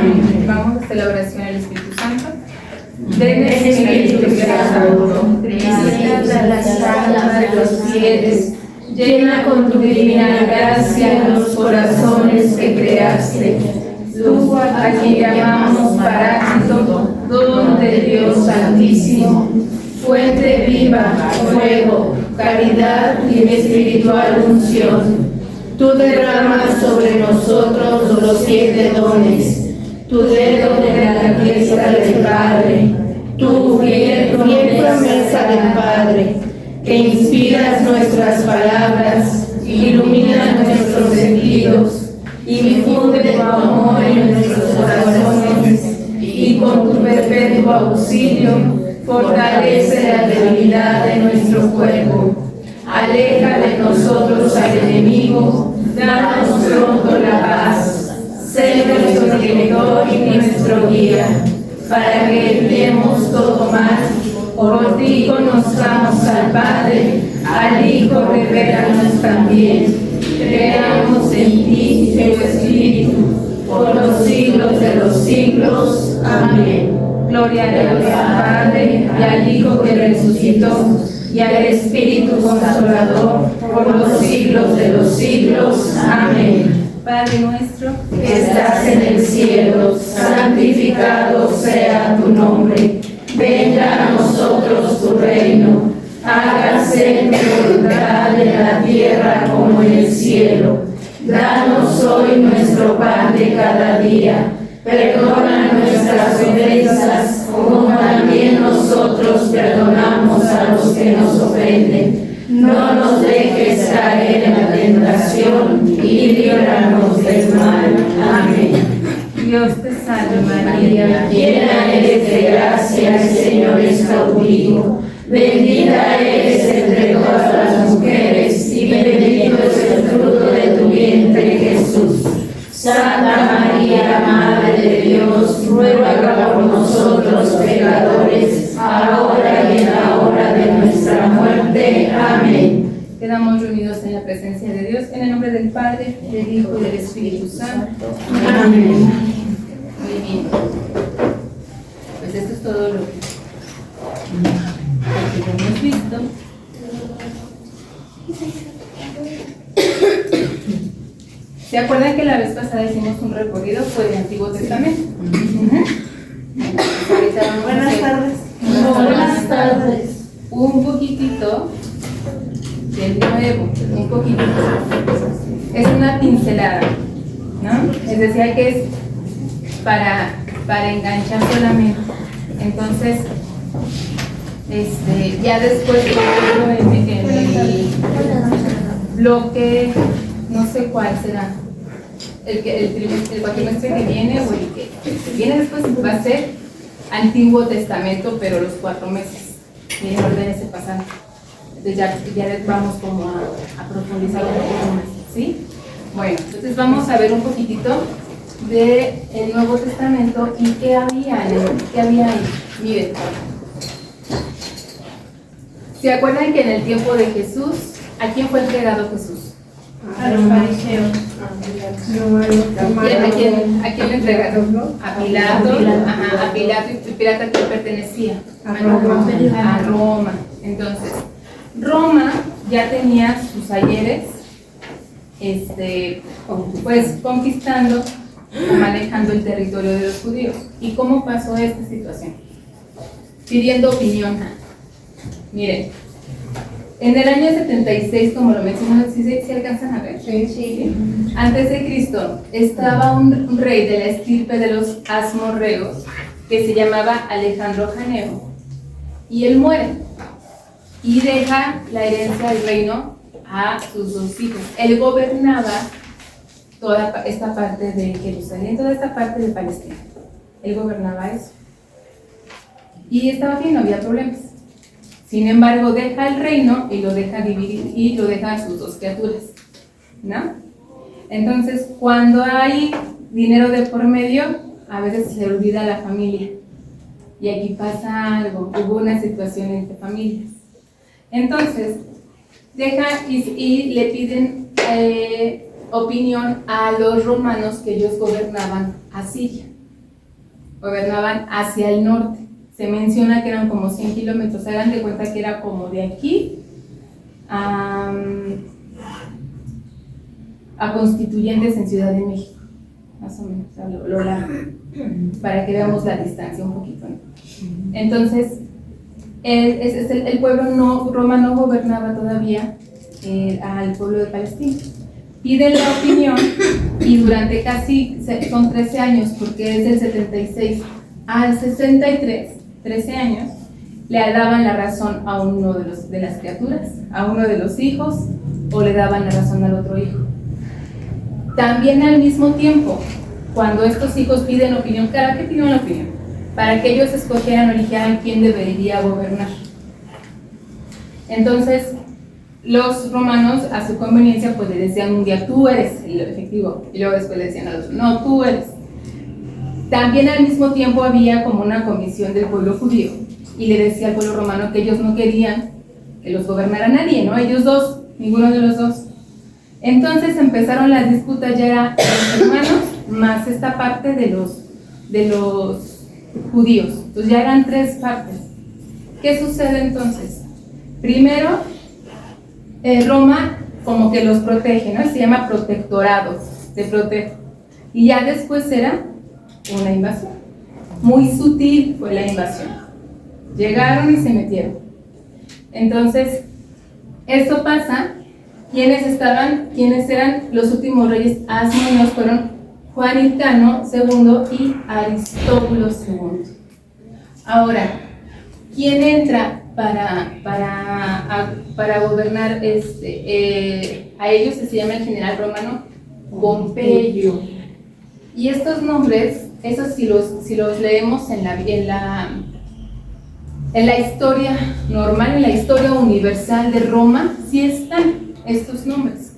Amén. Vamos a hacer la oración al Espíritu Santo. Ven Espíritu Santo, visita las almas de los fieles, llena con tu divina gracia los corazones que creaste. Tú, a quien llamamos Paráclito, don de Dios Santísimo, fuente viva, fuego, caridad y espiritual unción. Tú derramas sobre nosotros los 7 dones, tu dedo de la fiesta del Padre, tu fiel promesa del Padre, que inspiras nuestras palabras, iluminas nuestros sentidos, infunde tu amor en nuestros corazones y con tu perpetuo auxilio fortalece la debilidad de nuestro cuerpo. Aleja de nosotros al enemigo, danos pronto la paz. Sé nuestro director y nuestro guía, para que enviemos todo mal. Por ti conozcamos al Padre, al Hijo revélanos también. Creamos en ti, en tu Espíritu, por los siglos de los siglos. Amén. Gloria a Dios Padre, y al Hijo que resucitó, y al Espíritu Consolador, por los siglos de los siglos. Amén. Padre nuestro, que estás en el cielo, santificado sea tu nombre. Venga a nosotros tu reino. Hágase tu voluntad en la tierra como en el cielo. Danos hoy nuestro pan de cada día. Perdona nuestras ofensas, como también nosotros perdonamos a los que nos ofenden. No nos dejes caer en la tentación y líbranos del mal. Amén. Dios te salve María, llena eres de gracia, el Señor es contigo. Bendita eres entre todas las mujeres y bendito es el fruto de tu vientre, Jesús. Santa María, Madre de Dios, ruega por nosotros pecadores, ahora y en la hora de nuestra muerte. Amén. Quedamos reunidos en la presencia de Dios, en el nombre del Padre, del Hijo y del Espíritu Santo. Amén. Muy bien. Pues esto es todo lo que hemos visto. ¿Se acuerdan que la vez pasada hicimos un recorrido por el Antiguo Testamento? Buenas tardes. Buenas tardes. Un poquitito del nuevo, un poquitito. Es una pincelada, ¿no? Les decía que es para enganchar solamente. Entonces, ya después en el bloque, no sé cuál será, el cuatrimestre que viene o el que viene después va a ser Antiguo Testamento, pero los 4 meses. Miren, orden ese pasando. Entonces ya vamos como a profundizar un poco más, ¿sí? Bueno, entonces vamos a ver un poquitito del Nuevo Testamento y qué había ahí. Miren, ¿se acuerdan que en el tiempo de Jesús, a quién fue entregado Jesús? A los fariseos. ¿A quién le entregaron? A Pilato. Ajá, a Pilato. ¿Y Pilato a quién pertenecía? A Roma. Entonces, Roma ya tenía sus ayeres, pues conquistando o manejando el territorio de los judíos. ¿Y cómo pasó esta situación? Pidiendo opinión. Miren, en el año 76, como lo mencionamos, ¿sí se alcanzan a ver? Sí. Antes de Cristo, estaba un rey de la estirpe de los asmorreos que se llamaba Alejandro Janeo, y él muere y deja la herencia del reino a sus 2 hijos. Él gobernaba toda esta parte de Jerusalén, toda esta parte de Palestina. Él gobernaba eso. Y estaba bien, no había problemas. Sin embargo, deja el reino y lo deja dividir y lo deja a sus 2 criaturas, ¿no? Entonces, cuando hay dinero de por medio, a veces se olvida la familia. Y aquí pasa algo, hubo una situación entre familias. Entonces, deja y le piden opinión a los romanos que ellos gobernaban a Siria. gobernaban hacia el norte. Se menciona que eran como 100 kilómetros. Hagan de cuenta que era como de aquí a Constituyentes en Ciudad de México, más o menos, o sea, lo largo, para que veamos la distancia un poquito, ¿no? Entonces, el pueblo Roma no gobernaba todavía al pueblo de Palestina. Piden la opinión y durante casi, son 13 años, porque es del 76 al 63, 13 años, le daban la razón a uno de las criaturas, a uno de los hijos, o le daban la razón al otro hijo. También al mismo tiempo, cuando estos hijos piden opinión, ¿para qué piden la opinión? Para que ellos escogieran o eligieran quién debería gobernar. Entonces, los romanos, a su conveniencia, pues le decían un día, tú eres el efectivo, y luego después le decían al otro, no, tú eres. También al mismo tiempo había como una comisión del pueblo judío, y le decía al pueblo romano que ellos no querían que los gobernara nadie, ¿no? Ellos dos, ninguno de los dos. Entonces empezaron las disputas, ya eran los hermanos, más esta parte de los judíos. Entonces ya eran tres partes. ¿Qué sucede entonces? Primero, Roma como que los protege, ¿no? Se llama protectorado, te protege. Y ya después era una invasión. Muy sutil fue la invasión. Llegaron y se metieron. Entonces, esto pasa. ¿Quiénes eran los últimos reyes asmoneos? Fueron Juan Hircano II y Aristóbulo II. Ahora, ¿quién entra para gobernar a ellos? Se llama el general romano Pompeyo. Y estos nombres, esos si los leemos en la historia normal, en la historia universal de Roma, sí están estos nombres.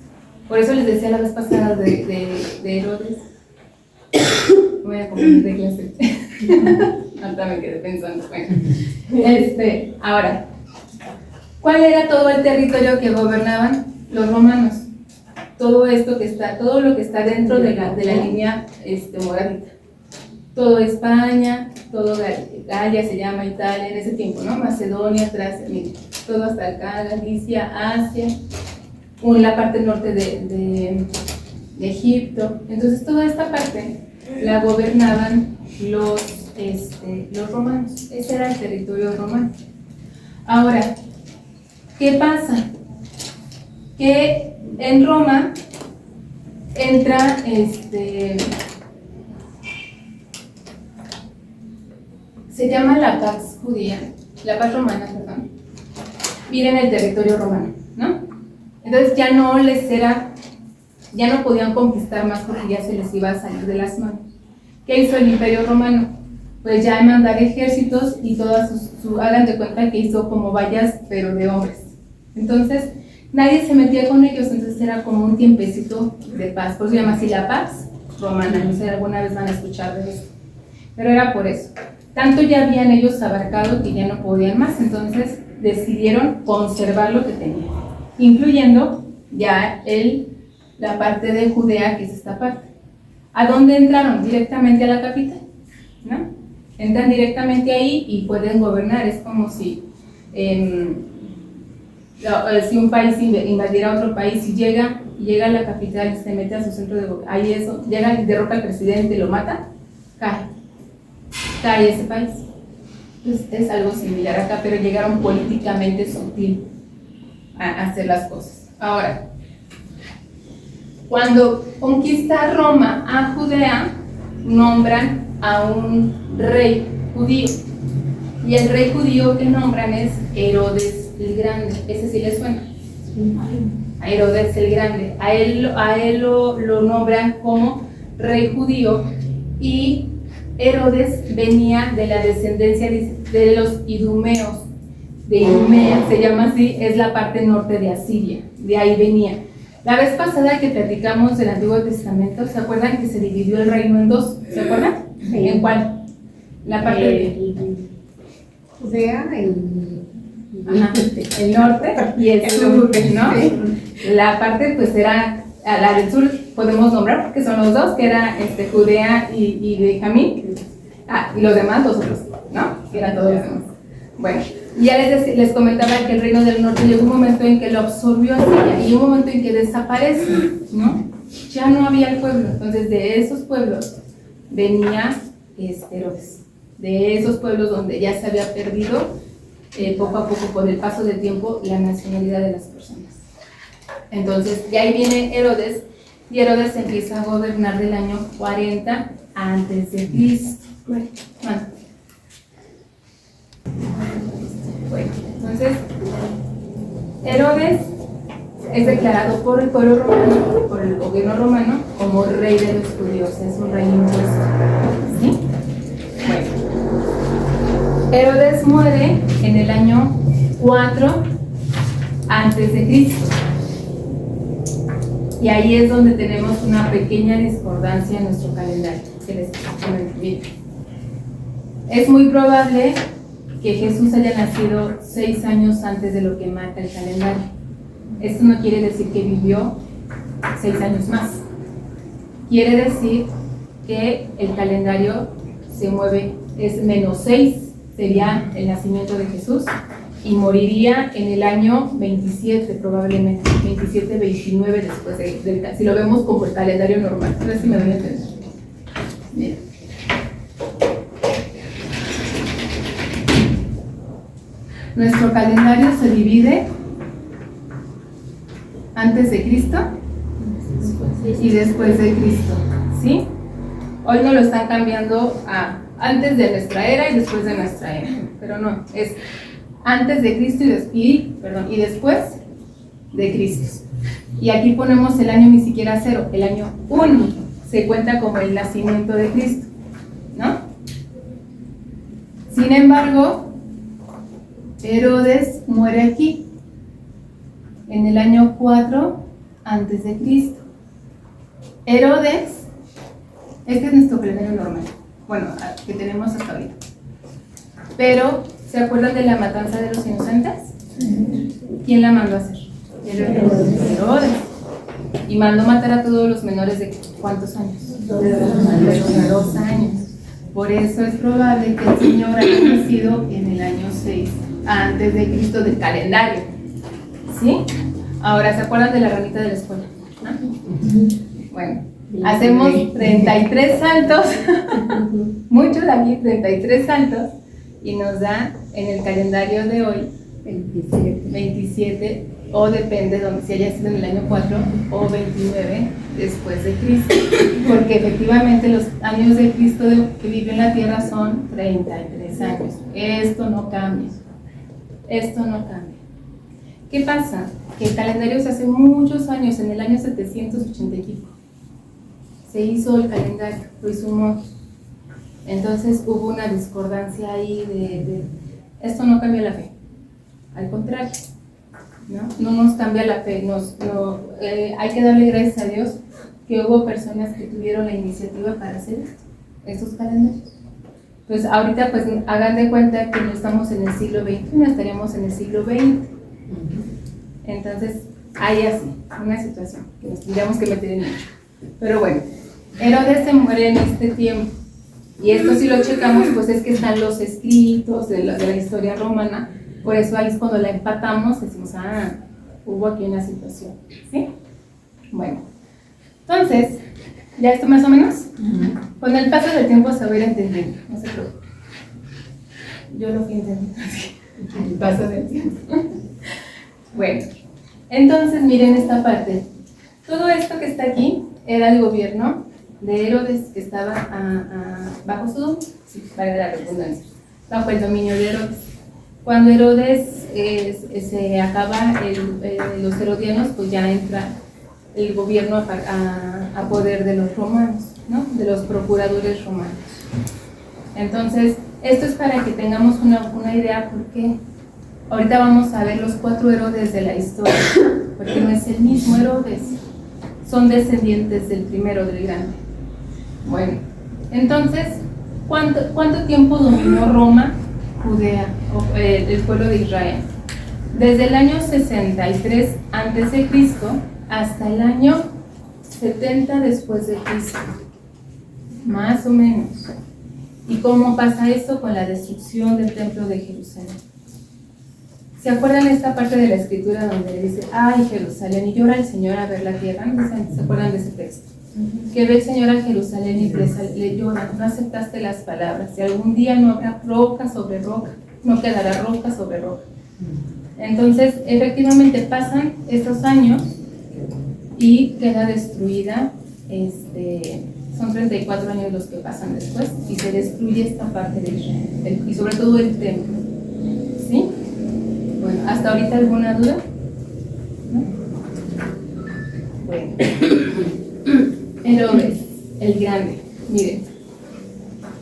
Por eso les decía la vez pasada de Herodes. Voy a confundir de clase. Ahorita me quedé pensando. Bueno. Ahora, ¿cuál era todo el territorio que gobernaban los romanos? Todo lo que está dentro de la línea moradita. Todo España, todo Galia se llama Italia en ese tiempo, ¿no? Macedonia, Tracia, mira, todo hasta acá, Galicia, Asia, la parte norte de Egipto. Entonces toda esta parte la gobernaban los romanos. Ese era el territorio romano. Ahora, ¿qué pasa? Que en Roma entra se llama la Pax Judía, la Paz Romana, perdón, vive en el territorio romano, ¿no? Entonces ya no podían conquistar más porque ya se les iba a salir de las manos. ¿Qué hizo el Imperio Romano? Pues ya mandar ejércitos y todas hagan de cuenta que hizo como vallas, pero de hombres. Entonces nadie se metía con ellos, entonces era como un tiempecito de paz. Por eso se llama así la Pax Romana, no sé si alguna vez van a escuchar de eso. Pero era por eso. Tanto ya habían ellos abarcado que ya no podían más, entonces decidieron conservar lo que tenían, incluyendo ya la parte de Judea, que es esta parte. ¿A dónde entraron? Directamente a la capital, ¿no? Entran directamente ahí y pueden gobernar. Es como si un país invadiera otro país y llega a la capital y se mete a su centro de gobierno, ahí llega y derroca al presidente y lo mata, cae ese país. Entonces es algo similar acá, pero llegaron políticamente sutil a hacer las cosas. Ahora, cuando conquista Roma a Judea, nombran a un rey judío, y el rey judío que nombran es Herodes el Grande. Ese sí le suena, a Herodes el Grande. A él lo nombran como rey judío, y Herodes venía de la descendencia de los idumeos, de Idumea, se llama así, es la parte norte de Asiria, de ahí venía. La vez pasada que platicamos del Antiguo Testamento, ¿se acuerdan que se dividió el reino en dos? ¿Se acuerdan? Sí. ¿En cuál? La parte de Judea, el norte y el sur, ¿no? La parte pues era, la del sur podemos nombrar porque son los dos, que era Judea y Benjamín, Y los demás, los otros, ¿no? Que eran todos los demás. Bueno, ya les comentaba que el reino del norte llegó un momento en que lo absorbió Asiria y un momento en que desaparece, ¿no? Ya no había el pueblo. Entonces, de esos pueblos venía Herodes. De esos pueblos donde ya se había perdido poco a poco, por el paso del tiempo, la nacionalidad de las personas. Entonces, de ahí viene Herodes, y Herodes empieza a gobernar del año 40 antes de Cristo. Bueno, entonces, Herodes es declarado por el pueblo romano, por el gobierno romano, como rey de los judíos. Es un rey impuesto, ¿sí? Bueno, Herodes muere en el año 4 antes de Cristo. Y ahí es donde tenemos una pequeña discordancia en nuestro calendario, que les comento. Es muy probable que Jesús haya nacido 6 años antes de lo que marca el calendario. Esto no quiere decir que vivió 6 años más. Quiere decir que el calendario se mueve, es -6, sería el nacimiento de Jesús, y moriría en el año 27, probablemente, 27, 29 después del si lo vemos como el calendario normal. A ver si me voy a entender. Mira. Nuestro calendario se divide antes de Cristo y después de Cristo, ¿sí? Hoy no lo están cambiando a antes de nuestra era y después de nuestra era, pero no, es antes de Cristo y después de Cristo. Y aquí ponemos el año ni siquiera 0, el año 1 se cuenta como el nacimiento de Cristo, ¿no? Sin embargo, Herodes muere aquí, en el año 4 antes de Cristo. Herodes, este es nuestro calendario normal, bueno, que tenemos hasta ahorita. Pero, ¿se acuerdan de la matanza de los inocentes? ¿Quién la mandó a hacer? Herodes. Y mandó matar a todos los menores de ¿cuántos años? 2 años. Por eso es probable que el Señor haya nacido en el año 6 antes de Cristo del calendario. ¿Sí? Ahora, ¿se acuerdan de la ranita de la escuela? ¿No? Bueno, hacemos 33 saltos, muchos de aquí, 33 saltos, y nos da en el calendario de hoy 27, o depende de si haya sido en el año 4 o 29 después de Cristo, porque efectivamente los años de Cristo que vive en la tierra son 33 años. Esto no cambia. ¿Qué pasa? Que el calendario se hace muchos años, en el año 780 y pico. Se hizo el calendario, lo hizo un monje. Entonces hubo una discordancia ahí esto no cambia la fe, al contrario, no nos cambia la fe, hay que darle gracias a Dios que hubo personas que tuvieron la iniciativa para hacer estos calendarios. Pues ahorita pues hagan de cuenta que no estamos en el siglo XXI, estaríamos en el siglo XX. Entonces hay así, una situación que nos tendríamos que meter en ello. Pero bueno, Herodes se muere en este tiempo. Y esto si lo checamos, pues es que están los escritos de la historia romana. Por eso ahí es cuando la empatamos, decimos, hubo aquí una situación, ¿sí? Bueno, entonces, ¿ya esto más o menos? Con el paso del tiempo se va a ir entendiendo, no se preocupen. Yo lo fui entendiendo así, el paso del tiempo. Bueno, entonces miren esta parte. Todo esto que está aquí era el gobierno de Herodes, que estaba bajo su, para la redundancia, bajo el dominio de Herodes. Cuando Herodes se acaba los herodianos, pues ya entra el gobierno a poder de los romanos, ¿no? De los procuradores romanos. Entonces, esto es para que tengamos una idea, porque ahorita vamos a ver los 4 Herodes de la historia, porque no es el mismo Herodes, son descendientes del primero, del grande. Bueno, entonces, ¿cuánto tiempo dominó Roma, Judea, el pueblo de Israel? Desde el año 63 a.C. hasta el año 70 después de Cristo, más o menos. ¿Y cómo pasa esto? Con la destrucción del templo de Jerusalén. ¿Se acuerdan esta parte de la escritura donde le dice, ay Jerusalén, y llora el Señor a ver la tierra? ¿No se acuerdan de ese texto? Que ve el Señor a Jerusalén y le llora, no aceptaste las palabras, y algún día no habrá roca sobre roca, no quedará roca sobre roca. Entonces, efectivamente pasan estos años y queda destruida, son 34 años los que pasan después, y se destruye esta parte de Israel, y sobre todo el templo. ¿Sí? Bueno, ¿hasta ahorita alguna duda? ¿No? Bueno. Herodes, el Grande, miren,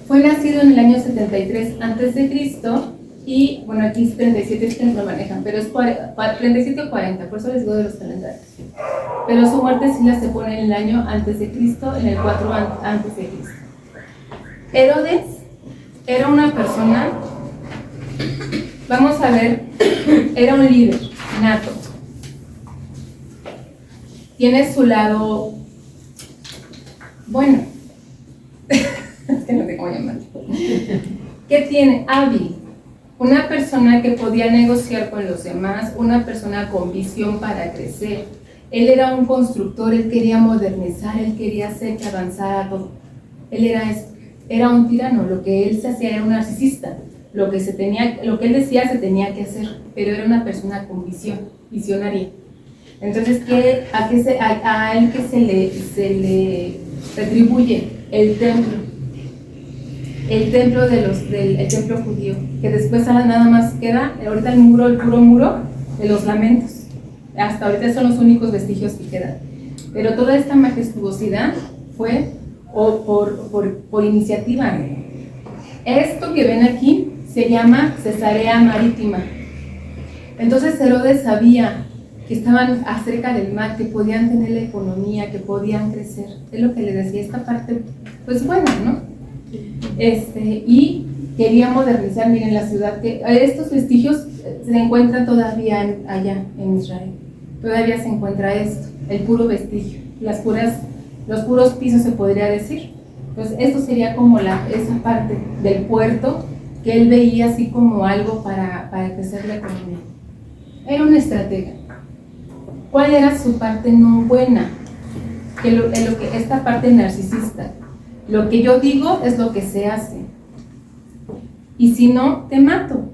fue nacido en el año 73 a.C. y, bueno, aquí es 37, ustedes lo manejan, pero es 37 o 40, por eso les digo de los calendarios. Pero su muerte sí la se pone en el año antes de Cristo, en el 4 antes de Cristo. Herodes era una persona, vamos a ver, era un líder nato. Tiene su lado bueno, es que no sé cómo llamarlo. ¿Qué tiene? Hábil. Una persona que podía negociar con los demás, una persona con visión para crecer. Él era un constructor, él quería modernizar, él quería hacer que avanzara todo. Él era un tirano, lo que él se hacía era un narcisista. Lo que él decía se tenía que hacer, pero era una persona con visión, visionaria. Entonces, a él que se le retribuye el templo del templo judío, que después nada más queda ahorita el puro muro de los lamentos. Hasta ahorita son los únicos vestigios que quedan, pero toda esta majestuosidad fue por iniciativa. Esto que ven aquí se llama Cesarea Marítima. Entonces Herodes sabía que estaban acerca del mar, que podían tener la economía, que podían crecer. Es lo que le decía, esta parte, pues bueno, ¿no? Y quería modernizar, miren la ciudad, que estos vestigios se encuentran todavía allá en Israel. Todavía se encuentra esto, el puro vestigio, los puros pisos se podría decir. Entonces esto sería como esa parte del puerto que él veía así como algo para crecer la economía. Era una estratega. ¿Cuál era su parte no buena? Esta parte narcisista. Lo que yo digo es lo que se hace. Y si no, te mato.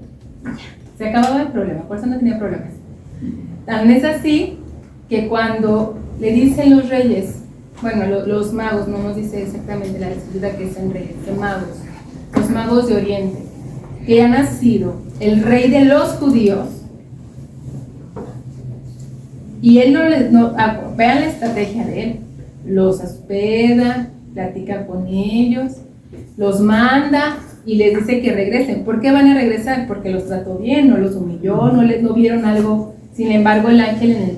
Se acababa el problema, por eso no tenía problemas. Tan es así que cuando le dicen los reyes, bueno, los magos, no nos dice exactamente la escritura que son reyes, son magos, los magos de Oriente, que ha nacido el rey de los judíos, y él vean la estrategia de él, los hospeda, platica con ellos, los manda y les dice que regresen. ¿Por qué van a regresar? Porque los trató bien, no los humilló, no vieron algo. Sin embargo, el ángel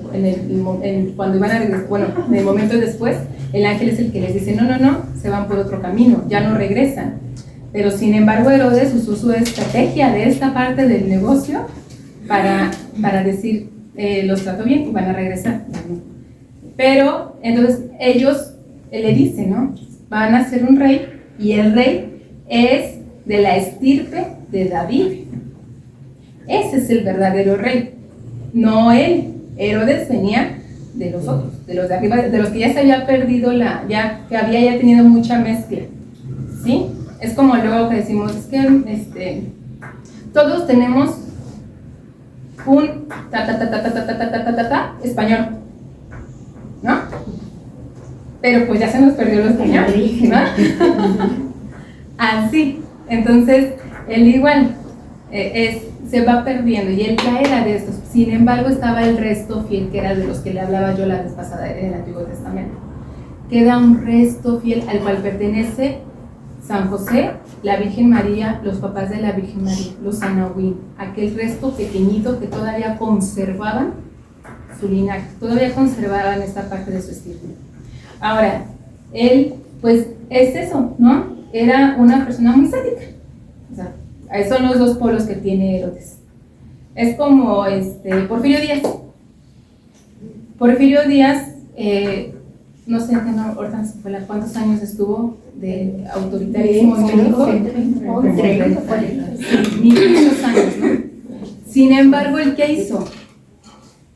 cuando iban a regresar, bueno, en el momento después, el ángel es el que les dice, no, se van por otro camino, ya no regresan. Pero sin embargo, Herodes usó su estrategia de esta parte del negocio para decir, los trató bien y van a regresar. Pero entonces ellos le dicen, ¿no? Van a ser un rey, y el rey es de la estirpe de David. Ese es el verdadero rey, no él. Herodes venía de los otros, de los de arriba, de los que ya se había perdido que había ya tenido mucha mezcla, ¿sí? Es como luego que decimos, es que todos tenemos un español, ¿no? Pero pues ya se nos perdió el español, ¿no? Así, entonces él igual se va perdiendo, y él ya era de estos. Sin embargo, estaba el resto fiel, que era de los que le hablaba yo la vez pasada en el Antiguo Testamento. Queda un resto fiel al cual pertenece San José, la Virgen María, los papás de la Virgen María, los Anahuim, aquel resto pequeñito que todavía conservaban su linaje, todavía conservaban esta parte de su estilo. Ahora, él, pues, es eso, ¿no? Era una persona muy sádica. O sea, esos son los dos polos que tiene Herodes. Es como Porfirio Díaz. Porfirio Díaz no sé, no, ahorita se fue cuántos años estuvo de autoritarismo en México. 1500 años, ¿no? Sin embargo, ¿el qué hizo?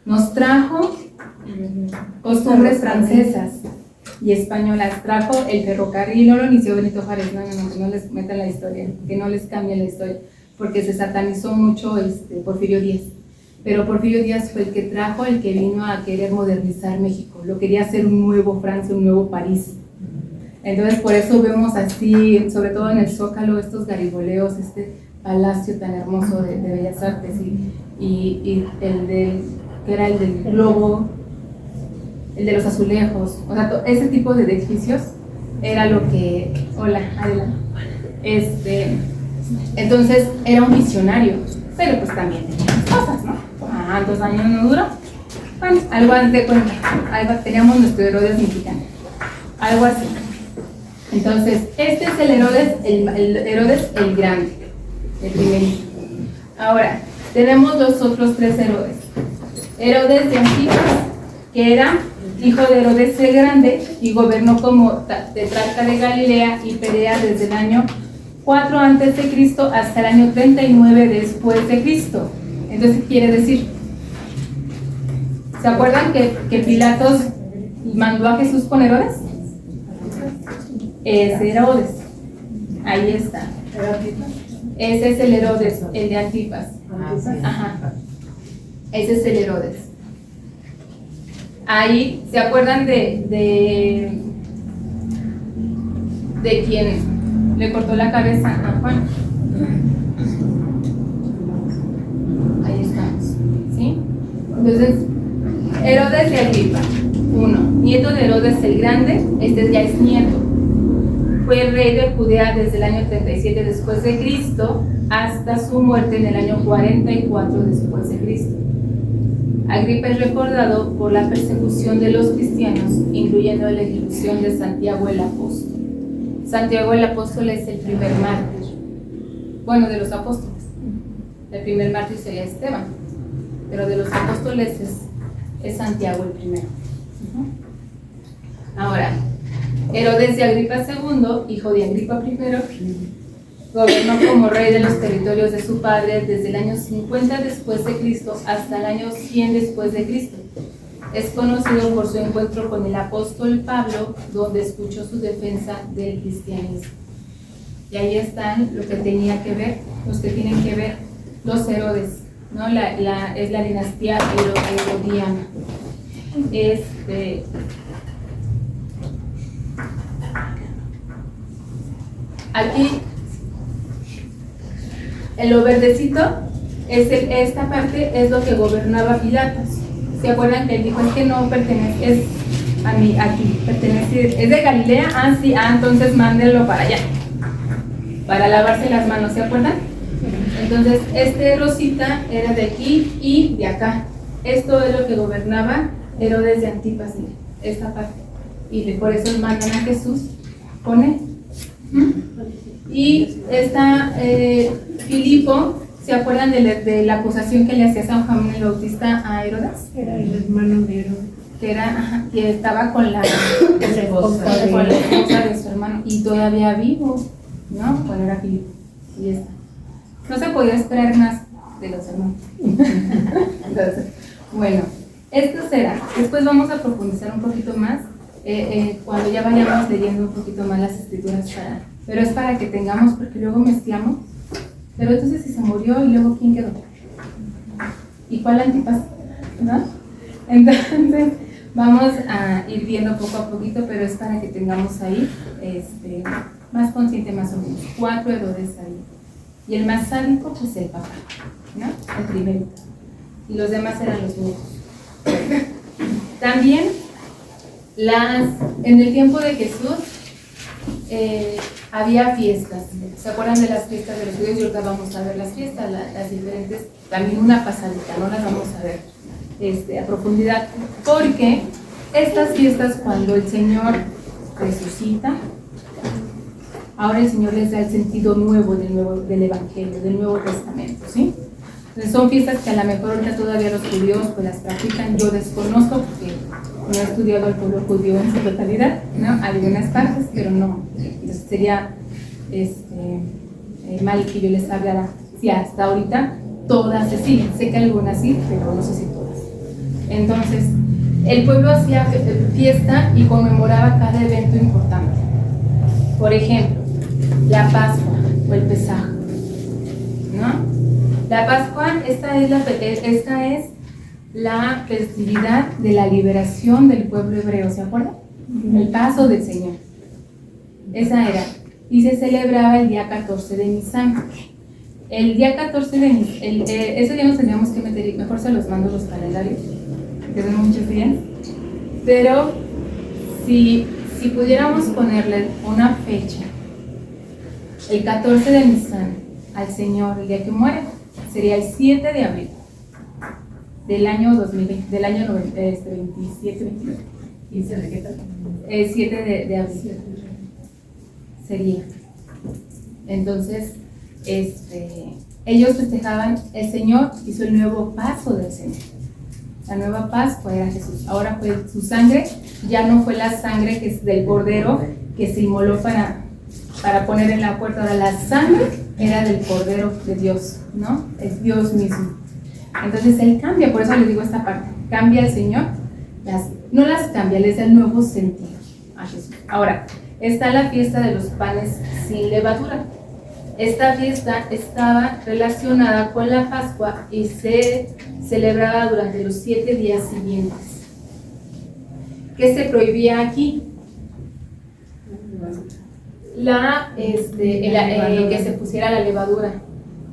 Nos trajo costumbres francesas y españolas, trajo el ferrocarril, no lo inició Benito Juárez, que no les metan la historia, que no les cambien la historia, porque se satanizó mucho Porfirio Díaz. Pero Porfirio Díaz fue el que trajo, el que vino a querer modernizar México, lo quería hacer un nuevo Francia, un nuevo París. Entonces por eso vemos así, sobre todo en el Zócalo, estos garigoleos, este palacio tan hermoso de Bellas Artes y que era el del globo, el de los azulejos, o sea, ese tipo de edificios era lo que... Hola, Adela. Entonces era un visionario, pero pues también tenía cosas, ¿no? ¿Cuántos años no duró? Bueno, algo antes, bueno, teníamos nuestro Herodes mexicano, algo así. Entonces, este es el Herodes el Grande, el primerito. Ahora, tenemos los otros tres Herodes. Herodes de Antipas, que era hijo de Herodes el Grande y gobernó como tetrarca de Galilea y Perea desde el año 4 a.C. hasta el año 39 después de Cristo. Entonces, ¿qué quiere decir? ¿Se acuerdan que Pilatos mandó a Jesús con Herodes? Ese Herodes. Ahí está. Ese es el Herodes, el de Antipas. Ajá. Ese es el Herodes. Ahí, ¿se acuerdan de quién le cortó la cabeza a Juan? Ahí estamos, ¿sí? Entonces, Herodes de Agripa, nieto de Herodes el Grande, este ya es nieto. Fue rey de Judea desde el año 37 después de Cristo hasta su muerte en el año 44 después de Cristo. Agripa es recordado por la persecución de los cristianos, incluyendo la ejecución de Santiago el Apóstol. Santiago el Apóstol es el primer mártir, bueno, de los apóstoles. El primer mártir sería Esteban, pero de los apóstoles es Santiago el primero. Ahora, Herodes de Agripa II, hijo de Agripa I, gobernó como rey de los territorios de su padre desde el año 50 después de Cristo hasta el año 100 después de Cristo. Es conocido por su encuentro con el apóstol Pablo, donde escuchó su defensa del cristianismo. Y ahí están lo que tenía que ver, los que tienen que ver, los Herodes, ¿no? Es la dinastía herodiana. Aquí, en lo verdecito, esta parte es lo que gobernaba Pilatos. ¿Se acuerdan que él dijo, es que no pertenece, es a mí, aquí, pertenece, es de Galilea? Sí, entonces mándenlo para allá, para lavarse las manos, ¿se acuerdan? Entonces, Rosita era de aquí y de acá. Esto es lo que gobernaba Herodes de Antipas, esta parte. Y por eso mandan a Jesús con él. Y Filipo, ¿se acuerdan de la acusación que le hacía San Juan el Bautista a Herodes? Era el hermano de Herodes. Que estaba con la esposa de su hermano y todavía vivo, ¿no? Bueno, era Filipo. Y está. No se podía esperar más de los hermanos. Entonces, bueno, esto será. Después vamos a profundizar un poquito más cuando ya vayamos leyendo un poquito más las escrituras, pero es para que tengamos, porque luego mezclamos. Pero entonces si se murió y luego ¿quién quedó? ¿Y cuál Antipas? ¿No? Entonces vamos a ir viendo poco a poquito, pero es para que tengamos ahí más consciente más o menos. 4 Herodes ahí. Y el más sádico, pues el papá, ¿no? El primero. Y los demás eran los nietos. También en el tiempo de Jesús había fiestas. ¿Se acuerdan de las fiestas de los judíos? Y ahorita vamos a ver las fiestas, las diferentes, también una pasadita, no las vamos a ver a profundidad, porque estas fiestas, cuando el Señor resucita, ahora el Señor les da el sentido nuevo del Evangelio, del Nuevo Testamento, ¿sí? Entonces son fiestas que a lo mejor ahorita todavía los judíos pues las practican, yo desconozco porque no he estudiado al pueblo judío en su totalidad, ¿no? Algunas partes, pero no. Entonces sería mal que yo les hablara si hasta ahorita todas se siguen. Sé que algunas sí, pero no sé si todas. Entonces, el pueblo hacía fiesta y conmemoraba cada evento importante. Por ejemplo, la Pascua o el Pesaj, ¿no? La Pascua, esta es la festividad de la liberación del pueblo hebreo, ¿se acuerdan? El paso del Señor. Esa era. Y se celebraba el día 14 de Nisan. El día 14 de Nisan, eso ya nos teníamos que meter, y mejor se los mando los calendarios, que son muchos días. Pero si pudiéramos ponerle una fecha, el 14 de Nisan al Señor, el día que muere, sería el 7 de abril del año 2020, del año 27, 29. El 7 de abril sería. Entonces, ellos festejaban, el Señor hizo el nuevo paso del Señor. La nueva Pascua era Jesús. Ahora fue su sangre, ya no fue la sangre que es del Cordero que se inmoló para poner en la puerta. Ahora la sangre era del Cordero de Dios, ¿no? Es Dios mismo. Entonces Él cambia, por eso les digo esta parte. Cambia el Señor, no las cambia, les da el nuevo sentido a Jesús. Ahora, está la fiesta de los panes sin levadura. Esta fiesta estaba relacionada con la Pascua y se celebraba durante los 7 días siguientes. ¿Qué se prohibía aquí? Que se pusiera la levadura.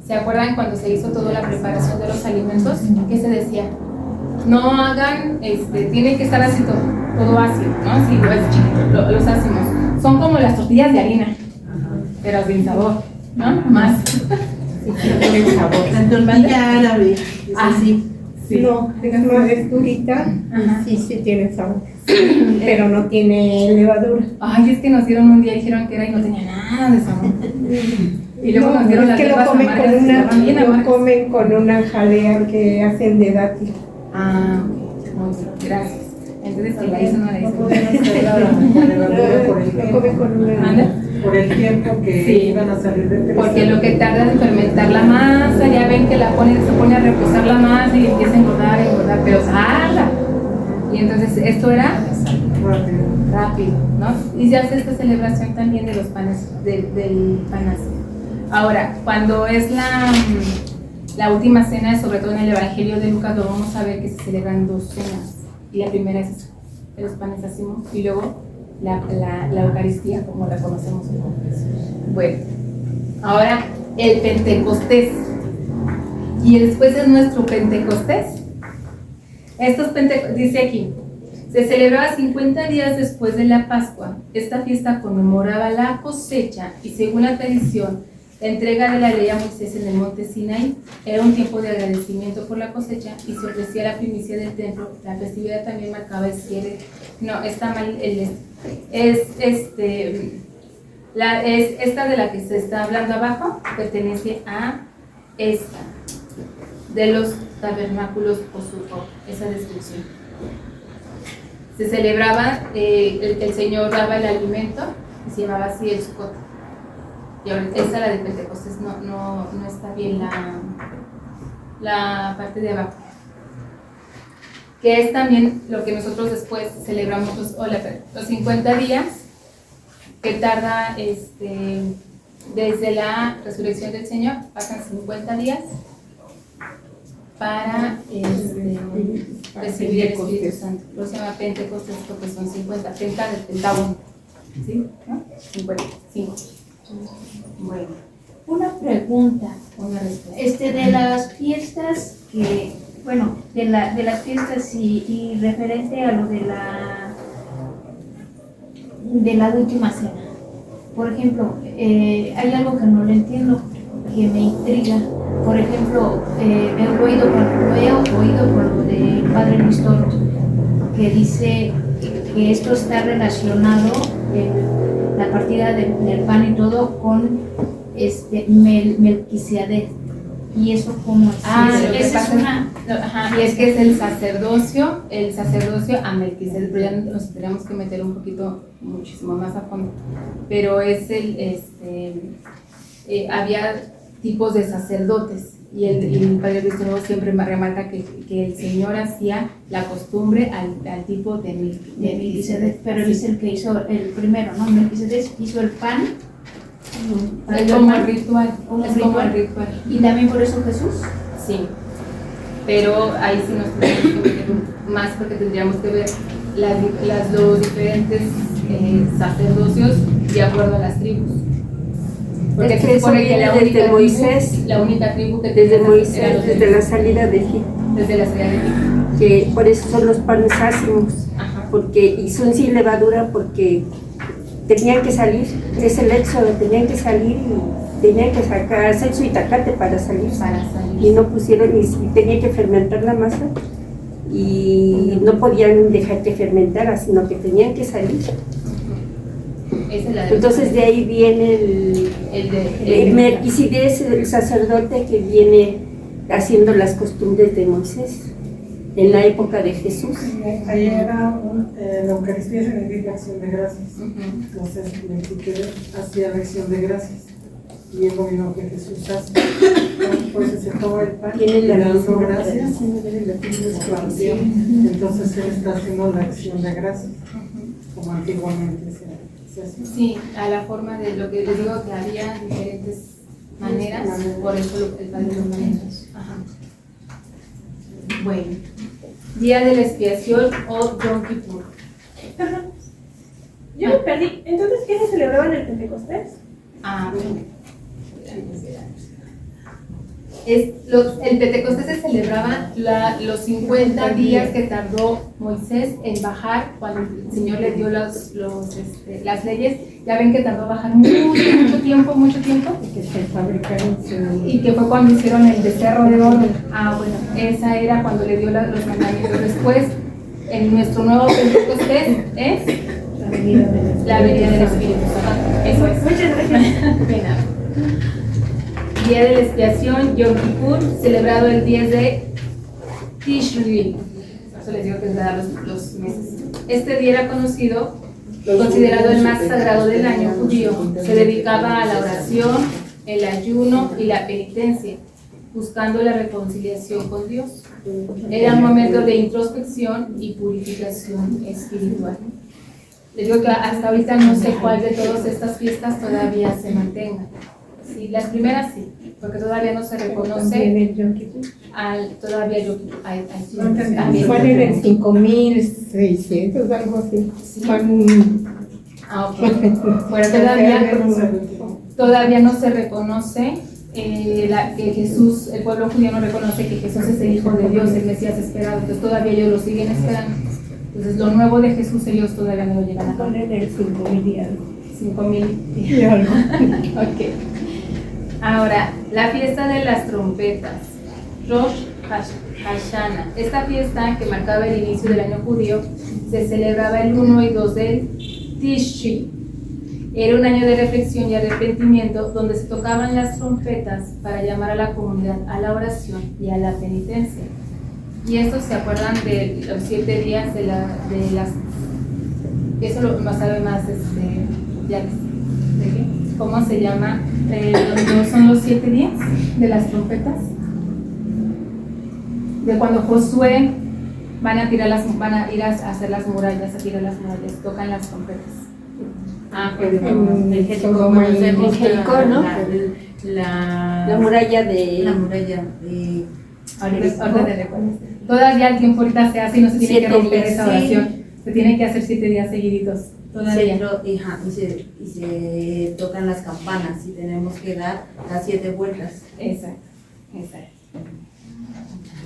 ¿Se acuerdan cuando se hizo toda la preparación de los alimentos? ¿Qué se decía? No hagan, tiene que estar así todo ácido, ¿no? Si lo es chiquito, los ácimos. Son como las tortillas de harina, pero sin sabor, ¿no? Más. Sí, tiene sabor. La tortilla árabe, es así. Sí. No, es durita, sí tiene sabor, pero no tiene levadura. Ay, es que nos dieron un día, dijeron que era y no tenía nada de sabor. Y luego nos dieron las que hierbas amargas, lo comen con una jalea que hacen de dátil. Ah, ok, muy bien, gracias. Entonces, si la hizo, no la hizo. Lo comen con una... Por el tiempo que iban a salir de crecer. Porque lo que tarda en fermentar la masa, ya ven que se pone a reposar la masa y empieza a engordar, pero tarda. Y entonces esto era rápido, ¿no? Y se hace esta celebración también de los panes, del panacea. Ahora, cuando es la última cena, sobre todo en el Evangelio de Lucas, lo vamos a ver que se celebran 2 cenas. Y la primera es de los panes ácimos y luego la Eucaristía, como la conocemos hoy. Bueno, ahora el Pentecostés. Y después es nuestro Pentecostés. Dice aquí, se celebraba 50 días después de la Pascua. Esta fiesta conmemoraba la cosecha y, según la tradición, la entrega de la ley a Moisés en el monte Sinaí. Era un tiempo de agradecimiento por la cosecha y se ofrecía la primicia del templo. La festividad también marcaba el cierre. No, está mal esta de la que se está hablando abajo pertenece a esta de los tabernáculos o Sukkot, esa descripción. Se celebraba el Señor daba el alimento y se llamaba así el Sukkot. Y ahorita esa, la de Pentecostés, no está bien la parte de abajo, que es también lo que nosotros después celebramos los 50 días que tarda desde la resurrección del Señor. Pasan 50 días para recibir el Espíritu Santo. Lo se llama Pentecostés porque son 50, penta del pentágono, ¿sí? ¿No? 55. Bueno, una pregunta. Una respuesta. De las fiestas que, bueno, de las fiestas y referente a lo de la última cena. Por ejemplo, hay algo que no lo entiendo, que me intriga. Por ejemplo, he oído por lo del padre Luis Toro, que dice que esto está relacionado, la partida del pan y todo, con Melquisedec. ¿Y eso cómo es? Lo que pasa No, ajá, y es que es el sacerdocio a Melquisedec, pero ya nos tenemos que meter un poquito, muchísimo más a fondo. Pero es había tipos de sacerdotes, y el Padre Cristo Nuevo siempre remarca que el Señor hacía la costumbre al tipo de Melquisedec, pero él es el que hizo el primero, ¿no? Melquisedec hizo el pan. Es como el ritual, Como es como el ritual. ritual. Y también por eso Jesús. Sí, pero ahí sí nos tenemos que meter más porque tendríamos que ver los diferentes sacerdocios de acuerdo a las tribus. Porque Es se que eso supone que viene la desde única Moisés, tribu, la única tribu que desde tenía era Moisés, los desde la salida de Egipto, desde la salida de Egipto. que por eso son los panes ácimos, Ajá. y son sin levadura porque tenían que salir, es el éxodo, tenían que salir y tenían que sacar sexo y tacate para salir. Para salir. Y no pusieron, y tenían que fermentar la masa y no podían dejar que fermentara, sino que tenían que salir. Esa es la de Entonces de ahí viene el Melquisedec, es el sacerdote que viene haciendo las costumbres de Moisés en la época de Jesús. Ahí era la Eucaristía significa acción de gracias. Ujú. Entonces, Melquisedec hacía la acción de gracias. Y es lo mismo que Jesús hace. Pues se toma el pan y Tiene la le da misma gracias. Entonces, él está haciendo la acción de gracias, como antiguamente se hacía. Sí, a la forma de lo que les digo que había diferentes maneras, por eso el Padre lo maneja. Ajá. Bueno, día de la expiación o Yom Kippur. Perdón. Yo me perdí. Entonces, ¿qué se celebraba en el Pentecostés? Bueno. El Pentecostés se celebraba los 50 días que tardó Moisés en bajar cuando el Señor le dio las leyes. Ya ven que tardó bajar mucho tiempo. Y que se fabricaron Y que fue cuando hicieron el becerro de oro. Bueno, esa era cuando le dio los mandamientos. Después, en nuestro nuevo Pentecostés es la venida del Espíritu Santo. Eso es. Muchas gracias. De nada. Día de la expiación, Yom Kippur, celebrado el 10 de Tishri. Por eso les digo que es dar los meses. Este día era considerado el más sagrado del año judío. Se dedicaba a la oración, el ayuno y la penitencia, buscando la reconciliación con Dios. Era un momento de introspección y purificación espiritual. Les digo que hasta ahorita no sé cuál de todas estas fiestas todavía se mantenga. Sí, las primeras sí, porque todavía no se reconoce También el Yom Kippur. todavía yo ¿Cuál era el 5600, algo así? Sí. ¿Cuál? Ok. Bueno, todavía no se reconoce que Jesús, el pueblo judío no reconoce que Jesús es el Hijo de Dios, el Mesías esperado, entonces todavía ellos lo siguen esperando. Entonces lo nuevo de Jesús ellos todavía no lo llegan a ¿Cuál era el 5000 y algo? 5000. Y algo. Ok. Ahora, la fiesta de las trompetas, Rosh Hashanah. Esta fiesta, que marcaba el inicio del año judío, se celebraba el 1 y 2 del Tishri. Era un año de reflexión y arrepentimiento donde se tocaban las trompetas para llamar a la comunidad a la oración y a la penitencia. Y estos se acuerdan de los 7 días de las... Eso lo sabe más ya, ¿de qué? ¿Cómo se llama? ¿No son los 7 días de las trompetas? De cuando Josué van a ir a hacer las murallas, a tirar las murallas, tocan las trompetas. En Sodoma y Jericó, ¿no? La muralla de... Ahorita te recuerdo. Todavía el tiempo ahorita se hace y no se tiene que 7 romper días, esa sí. oración. Se tiene que hacer 7 días seguiditos. Todavía. Y se tocan las campanas y tenemos que dar las 7 vueltas. Exacto.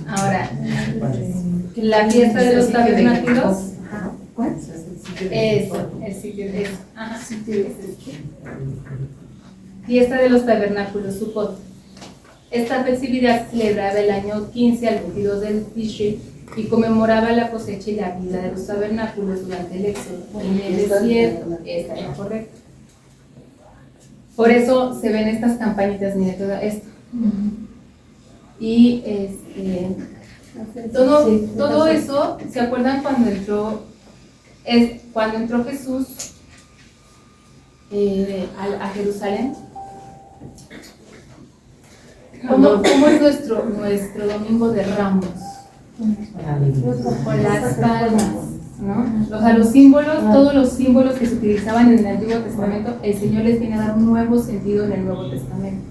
Ahora, la fiesta de los tabernáculos. ¿Cuál? Eso, el sitio de eso. Ajá. Fiesta de los tabernáculos, Sukkot. Esta festividad se celebraba el año 15 al 22 del Tishri y conmemoraba la cosecha y la vida de los tabernáculos durante el éxodo en el desierto. Estaría correcto. Por eso se ven estas campanitas, mire todo esto. Y Todo eso, ¿se acuerdan cuando entró Jesús a Jerusalén? ¿Cómo es nuestro domingo de Ramos? Con las palmas, ¿no? O sea, los símbolos, todos los símbolos que se utilizaban en el Antiguo Testamento, el Señor les viene a dar un nuevo sentido en el Nuevo Testamento.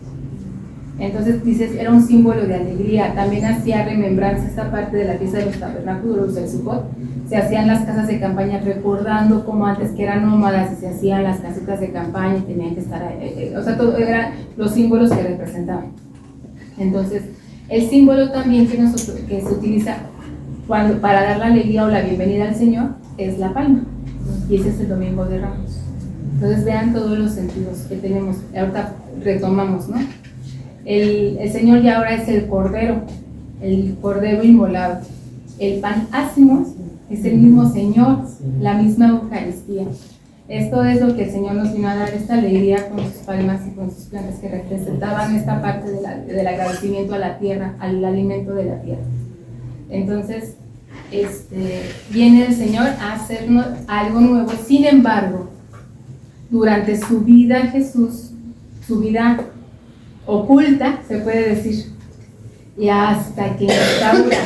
Entonces dices, era un símbolo de alegría. También hacía remembranza esta parte de la fiesta de los tabernáculos del Sukkot. Se hacían las casas de campaña recordando como antes que eran nómadas y se hacían las casitas de campaña y tenían que estar ahí. O sea, todo eran los símbolos que representaban. Entonces, el símbolo también que se utiliza para dar la alegría o la bienvenida al Señor es la palma. Y ese es el Domingo de Ramos. Entonces vean todos los sentidos que tenemos. Ahorita retomamos, ¿no? El Señor ya ahora es el Cordero inmolado. El pan ácimo es el mismo Señor, la misma Eucaristía. Esto es lo que el Señor nos vino a dar, esta alegría con sus palmas y con sus plantas que representaban esta parte del agradecimiento a la tierra, al alimento de la tierra. Entonces, viene el Señor a hacernos algo nuevo. Sin embargo, durante su vida Jesús, su vida oculta, se puede decir, y hasta que instaura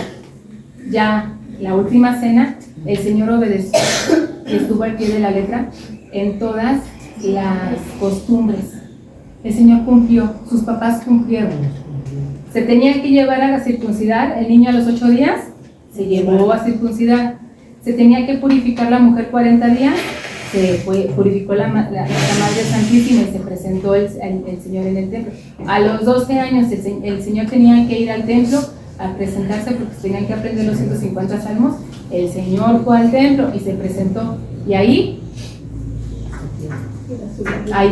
ya la última cena, el Señor obedeció, estuvo al pie de la letra en todas las costumbres. El Señor cumplió, sus papás cumplieron. Se tenía que llevar a circuncidar el niño a los 8 días, se llevó a circuncidar. Se tenía que purificar la mujer 40 días, se purificó la Madre Santísima y se presentó el Señor en el templo. A los 12 años el Señor tenía que ir al templo a presentarse porque tenían que aprender los 150 salmos. El Señor fue al templo y se presentó. Y ahí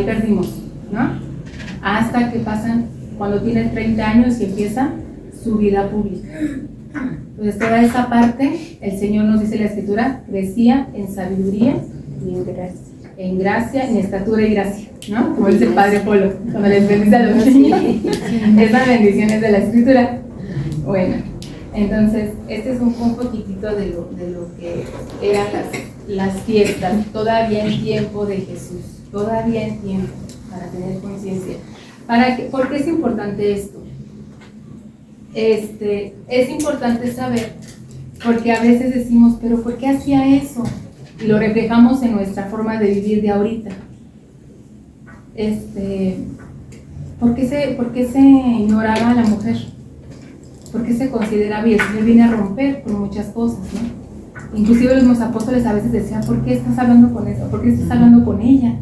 perdimos, ¿no? Hasta que pasan, cuando tiene 30 años y empieza su vida pública. Entonces toda esa parte, el Señor nos dice en la Escritura, crecía en sabiduría y en gracia, en estatura y gracia, ¿no? Como dice el Padre Polo, cuando les bendice a los niños. Esas bendiciones de la Escritura. Bueno, entonces este es un poquitito de lo que eran las fiestas, todavía en tiempo de Jesús, todavía en tiempo, para tener conciencia. ¿Por qué es importante esto? Es importante saber, porque a veces decimos, pero ¿por qué hacía eso? Y lo reflejamos en nuestra forma de vivir de ahorita. ¿Por qué se ignoraba a la mujer? ¿Por qué se consideraba? Y el Señor viene a romper con muchas cosas, ¿no? Inclusive los mismos apóstoles a veces decían, ¿por qué estás hablando con eso? ¿Por qué estás hablando con ella?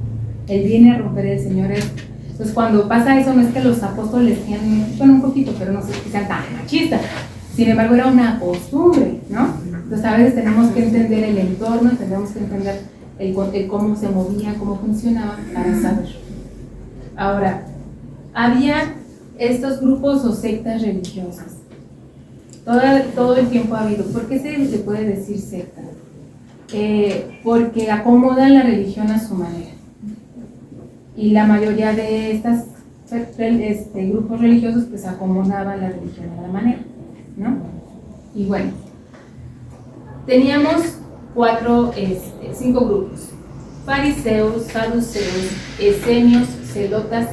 Él viene a romper, el Señor es. Entonces cuando pasa eso, no es que los apóstoles sean, bueno, un poquito, pero no sé que sean tan machistas. Sin embargo, era una costumbre, ¿no? Entonces a veces tenemos que entender el entorno, tenemos que entender el cómo se movía, cómo funcionaba, para saber. Ahora, había estos grupos o sectas religiosas. Todo el tiempo ha habido. ¿Por qué se puede decir secta? Porque acomodan la religión a su manera. Y la mayoría de estos grupos religiosos pues acomodaban la religión a la manera, ¿no? Y bueno, teníamos 5 grupos: fariseos, saduceos, esenios, celotes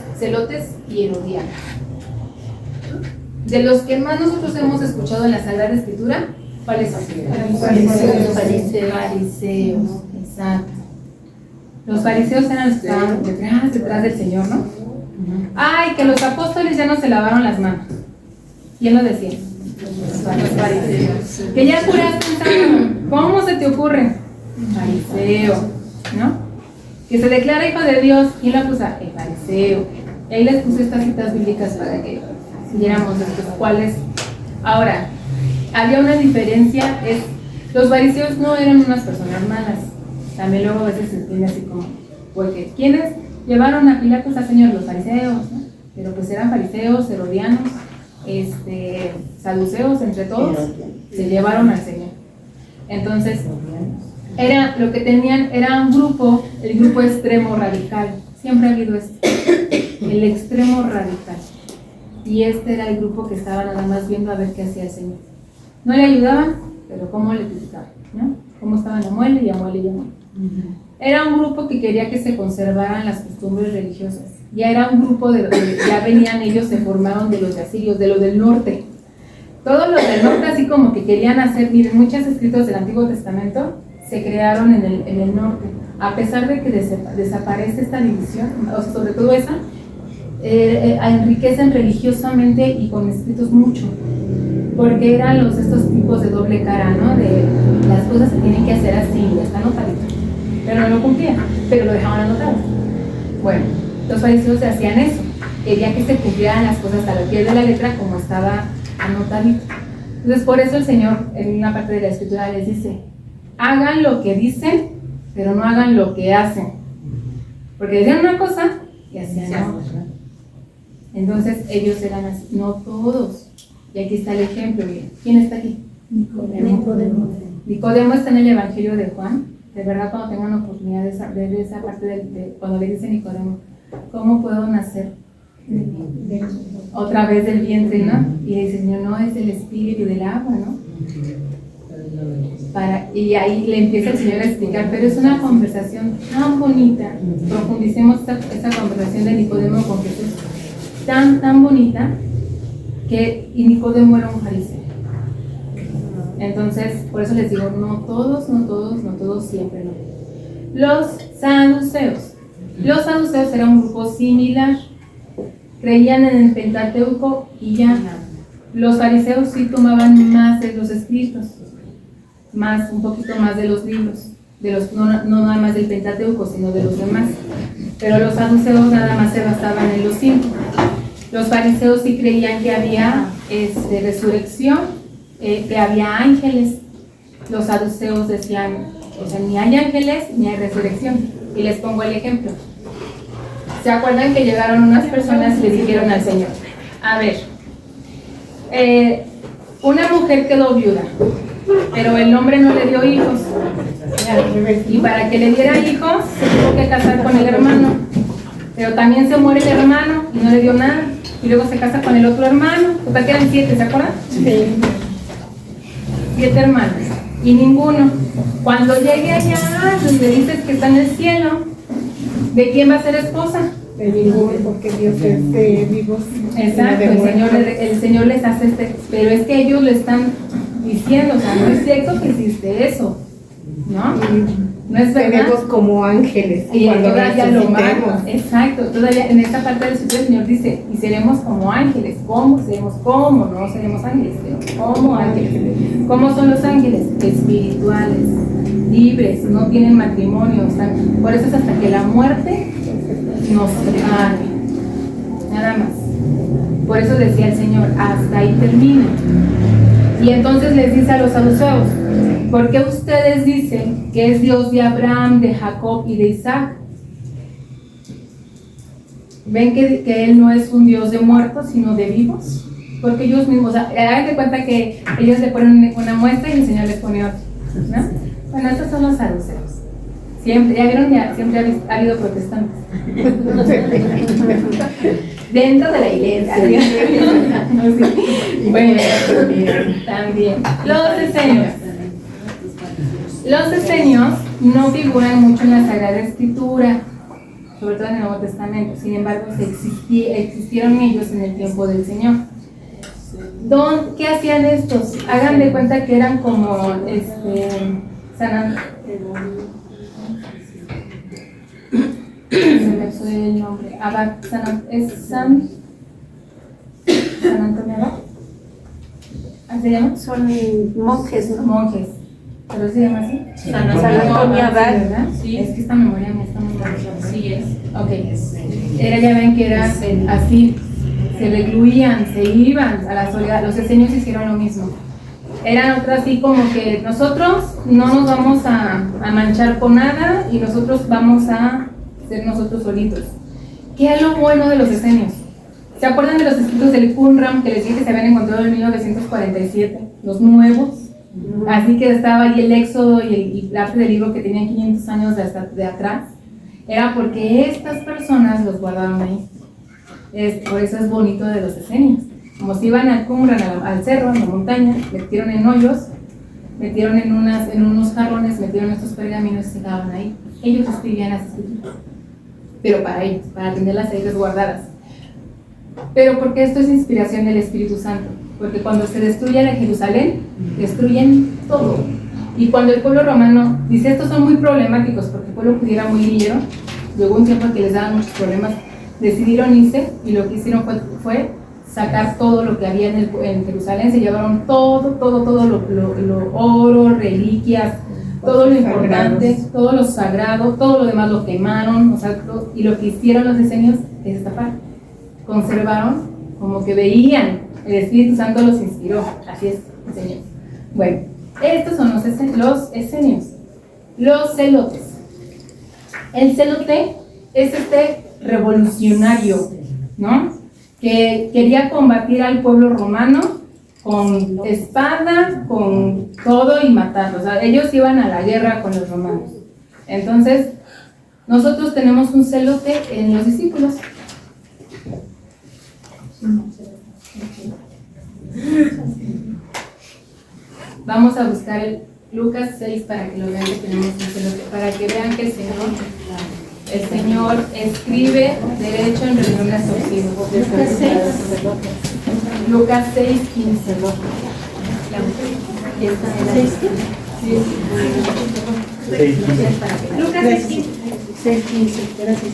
y herodianos. De los que más nosotros hemos escuchado en la Sagrada Escritura, ¿cuáles son? Fariseos, exacto. Los fariseos eran los que estaban detrás del Señor, ¿no? Ay, que los apóstoles ya no se lavaron las manos. ¿Quién lo decía? Los fariseos. Que ya curaste un sábado. ¿Cómo se te ocurre? Fariseo, ¿no? Que se declara hijo de Dios. ¿Quién lo acusa? El fariseo. Y ahí les puse estas citas bíblicas para que siguiéramos después cuáles. Ahora, había una diferencia, los fariseos no eran unas personas malas. También luego a veces se entiende así como, porque ¿quiénes llevaron a Pilatos al Señor? Los fariseos, ¿no? Pero pues eran fariseos, herodianos, saduceos, entre todos, se llevaron al Señor. Entonces, lo que tenían era un grupo, el grupo extremo radical. Siempre ha habido el extremo radical. Y era el grupo que estaba nada más viendo a ver qué hacía el Señor. No le ayudaban, pero cómo le criticaban, ¿no? Cómo estaban a muele y a muele y a muele. Era un grupo que quería que se conservaran las costumbres religiosas. Ya era un grupo ya venían ellos, se formaron de los de asirios, de los del norte. Todos los del norte así como que querían hacer, miren, muchos escritos del Antiguo Testamento se crearon en el norte. A pesar de que desaparece esta división, o sea, sobre todo esa, enriquecen religiosamente y con escritos mucho. Porque eran estos tipos de doble cara, ¿no? De las cosas se tienen que hacer así, ya está anotadito. Pero no lo cumplían, pero lo dejaban anotado. Bueno, los fariseos hacían eso, querían que se cumplieran las cosas a la pie de la letra como estaba anotadito. Entonces por eso el Señor en una parte de la escritura les dice, hagan lo que dicen, pero no hagan lo que hacen. Porque decían una cosa y hacían otra. Entonces ellos eran así, no todos. Y aquí está el ejemplo, miren. ¿Quién está aquí? Nicodemo está en el Evangelio de Juan. De verdad, cuando tengan oportunidad de ver esa parte cuando le dice Nicodemo, ¿cómo puedo nacer? Otra vez del vientre, ¿no? Y dice, Señor, no, es del espíritu y del agua, ¿no? Y ahí le empieza el Señor a explicar, pero es una conversación tan bonita. Profundicemos esta conversación de Nicodemo con Jesús, tan bonita, y Nicodemo era un fariseo. Entonces, por eso les digo, no todos siempre, no. Los saduceos eran un grupo similar, creían en el Pentateuco y ya. Los fariseos sí tomaban más de los escritos, un poquito más de los libros, no nada más del Pentateuco, sino de los demás. Pero los saduceos nada más se basaban en los 5. Los fariseos sí creían que había resurrección, que había ángeles. Los saduceos decían, o sea, ni hay ángeles ni hay resurrección. Y les pongo el ejemplo. ¿Se acuerdan que llegaron unas personas y le dijeron al Señor, a ver, una mujer quedó viuda, pero el hombre no le dio hijos, y para que le diera hijos se tuvo que casar con el hermano, pero también se muere el hermano y no le dio nada, y luego se casa con el otro hermano, total que eran 7, ¿se acuerdan? Sí. 7 hermanos, y ninguno. Cuando llegue allá donde dices que está en el cielo, ¿de quién va a ser esposa? De ninguno, porque Dios es de vivos. Exacto, el Señor les hace pero es que ellos le están diciendo, o sea, no es cierto que existe eso, ¿no? No es verdad. Tenemos como ángeles. Y todavía lo matan. Exacto, todavía en esta parte del Señor dice, y seremos como ángeles. ¿Cómo? ¿Cómo? No seremos ángeles, pero como ángeles. ¿Cómo son los ángeles? Espirituales, libres, no tienen matrimonio. Por eso es hasta que la muerte nos separe. Nada más. Por eso decía el Señor, hasta ahí termina. Y entonces les dice a los saduceos, ¿por qué ustedes dicen que es Dios de Abraham, de Jacob y de Isaac? ¿Ven que Él no es un Dios de muertos, sino de vivos? Porque ellos mismos, o sea, hagan de cuenta que ellos le ponen una muestra y el Señor les pone otra, ¿no? Bueno, estos son los saduceos. Siempre, ya vieron, siempre ha habido protestantes. Dentro de la iglesia. Bueno, también. Los esenios no figuran mucho en la Sagrada Escritura, sobre todo en el Nuevo Testamento. Sin embargo, existieron ellos en el tiempo del Señor. ¿Qué hacían estos? Hagan de cuenta que eran como se me fue el nombre. San Antonio Abad. ¿Se llama? Son monjes, ¿no? Monjes. ¿Pero se llama así? San Antonio Abad. ¿Verdad? Sí. Es que esta memoria me está muy mal. Sí es. Ok. Ya ven que era así. Se recluían, se iban a la soledad. Los esenios hicieron lo mismo. Eran otros así como que nosotros no nos vamos a manchar con nada y nosotros vamos a ser nosotros solitos. ¿Qué es lo bueno de los esenios? ¿Se acuerdan de los escritos del Qumran que les dije que se habían encontrado en 1947? Los nuevos. Así que estaba ahí el Éxodo y el arte del libro que tenían 500 años de atrás. Era porque estas personas los guardaron ahí. Por eso es bonito de los esenios. Como si iban al cumbre, al cerro, a la montaña, metieron en hoyos, metieron en unos jarrones, metieron estos pergaminos y se quedaban ahí. Ellos escribían las escrituras, pero para ellos, para tenerlas ahí resguardadas. Pero porque esto es inspiración del Espíritu Santo, porque cuando se destruyen en Jerusalén, destruyen todo. Y cuando el pueblo romano dice, estos son muy problemáticos, porque el pueblo judío era muy ligero, llegó un tiempo en que les daban muchos problemas, decidieron irse y lo que hicieron fue sacar todo lo que había en Jerusalén, se llevaron todo lo oro, reliquias, todo lo importante, todo lo sagrado, todo lo demás lo quemaron, o sea, y lo que hicieron los diseños es esta parte. Conservaron como que veían, el Espíritu Santo los inspiró, así es, Señor. Bueno, estos son los esenios, los celotes. El celote es este revolucionario, ¿no? Que quería combatir al pueblo romano con espada, con todo y matarlos. O sea, ellos iban a la guerra con los romanos. Entonces, nosotros tenemos un celote en los discípulos. Vamos a buscar el Lucas 6 para que lo vean que tenemos un celote, para que vean que el Señor escribe derecho en reuniones torcidas. Lucas 6, 15. Lucas 6:15. 6:15. Gracias.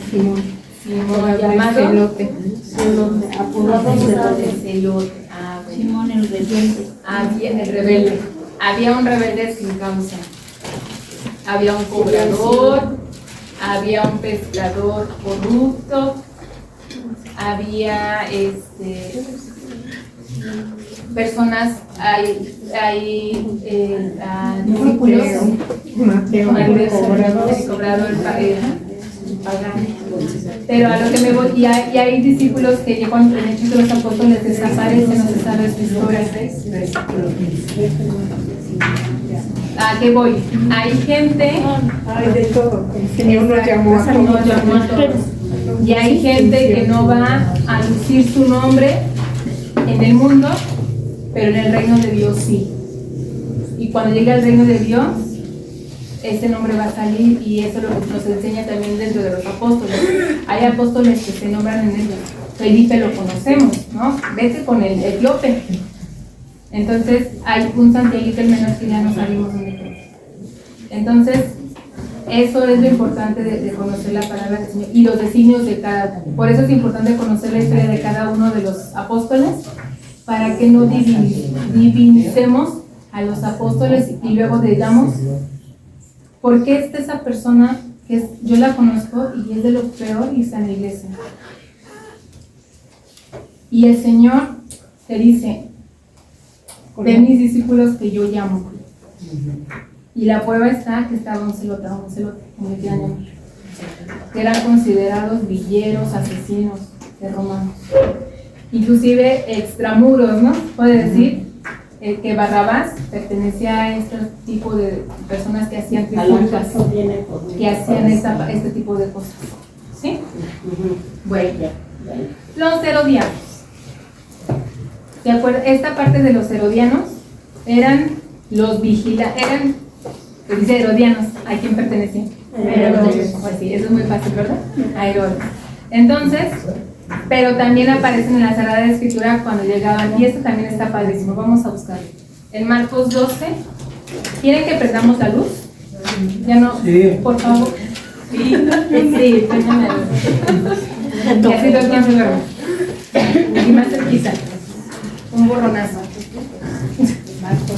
Simón, llamado celote. apodado celote. Simón el rebelde. El rebelde. Había un rebelde sin causa. Había un cobrador, había un pescador corrupto, había personas, hay discípulos, Mateo, el cobrador. el pagano. Pero a lo que me voy, y hay discípulos que llegan en Hechos de los Apóstoles, desaparecen, no se sabe su historia. ¿A qué voy? Hay gente, Hay de todo. El Señor nos llamó a nos llamó a todos. Y hay gente que no va a lucir su nombre en el mundo, pero en el reino de Dios sí. Y cuando llegue al reino de Dios, ese nombre va a salir, y eso es lo que nos enseña también dentro de los apóstoles. Hay apóstoles que se nombran en ellos. Felipe lo conocemos, ¿no? Vete con el etíope. Entonces hay un Santiaguito el menor que ya no sabemos dónde quedó. Entonces eso es lo importante de conocer la palabra del Señor y los designios de cada. Por eso es importante conocer la historia de cada uno de los apóstoles, para que no divinicemos a los apóstoles y luego digamos, ¿por qué está esa persona que yo la conozco y es de lo peor y está en la iglesia? Y el Señor te dice, de mis discípulos que yo llamo. Y la prueba está que estaba un celote, como le quieran llamar, que eran considerados villeros, asesinos de romanos. Inclusive extramuros, ¿no? Puede decir que Barrabás pertenecía a este tipo de personas que hacían trifulcas, que hacían este tipo de cosas. ¿Sí? Bueno, los herodianos. ¿De acuerdo? Esta parte de los herodianos eran los vigilantes, dice herodianos, ¿a quién pertenecían? Herodes. Pues sí, eso es muy fácil, ¿verdad? A Herodes. Entonces, pero también aparecen en la Sagrada Escritura cuando llegaban, y esto también está padrísimo, vamos a buscarlo. En Marcos 12, ¿quieren que prendamos la luz? Ya no, sí. Por favor. Sí, préndame la luz. Y así lo alcanzo a ver. Y más cerquita. Un borronazo. Marcos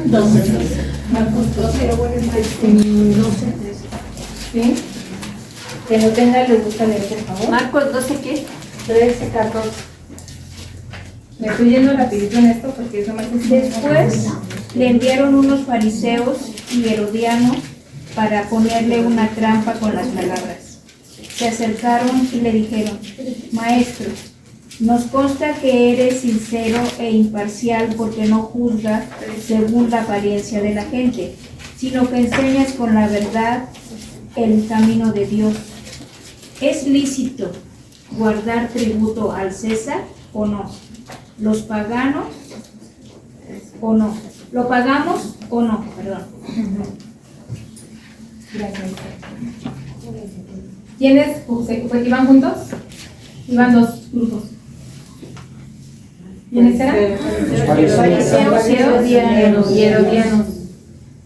12. Marcos 12. ¿Sí? Que no tenga, le gusta leer, por favor. Marcos 12, ¿qué? 13, 14. Me estoy yendo rapidito en esto porque eso más es... Después le enviaron unos fariseos y herodianos para ponerle una trampa con las palabras. Se acercaron y le dijeron: Maestro, nos consta que eres sincero e imparcial porque no juzgas según la apariencia de la gente, sino que enseñas con la verdad el camino de Dios. ¿Es lícito guardar tributo al César o no? ¿Los paganos o no? ¿Lo pagamos o no? Perdón. Gracias. ¿Quiénes iban juntos? Iban dos grupos. ¿Quiénes eran? Fariseos y herodianos.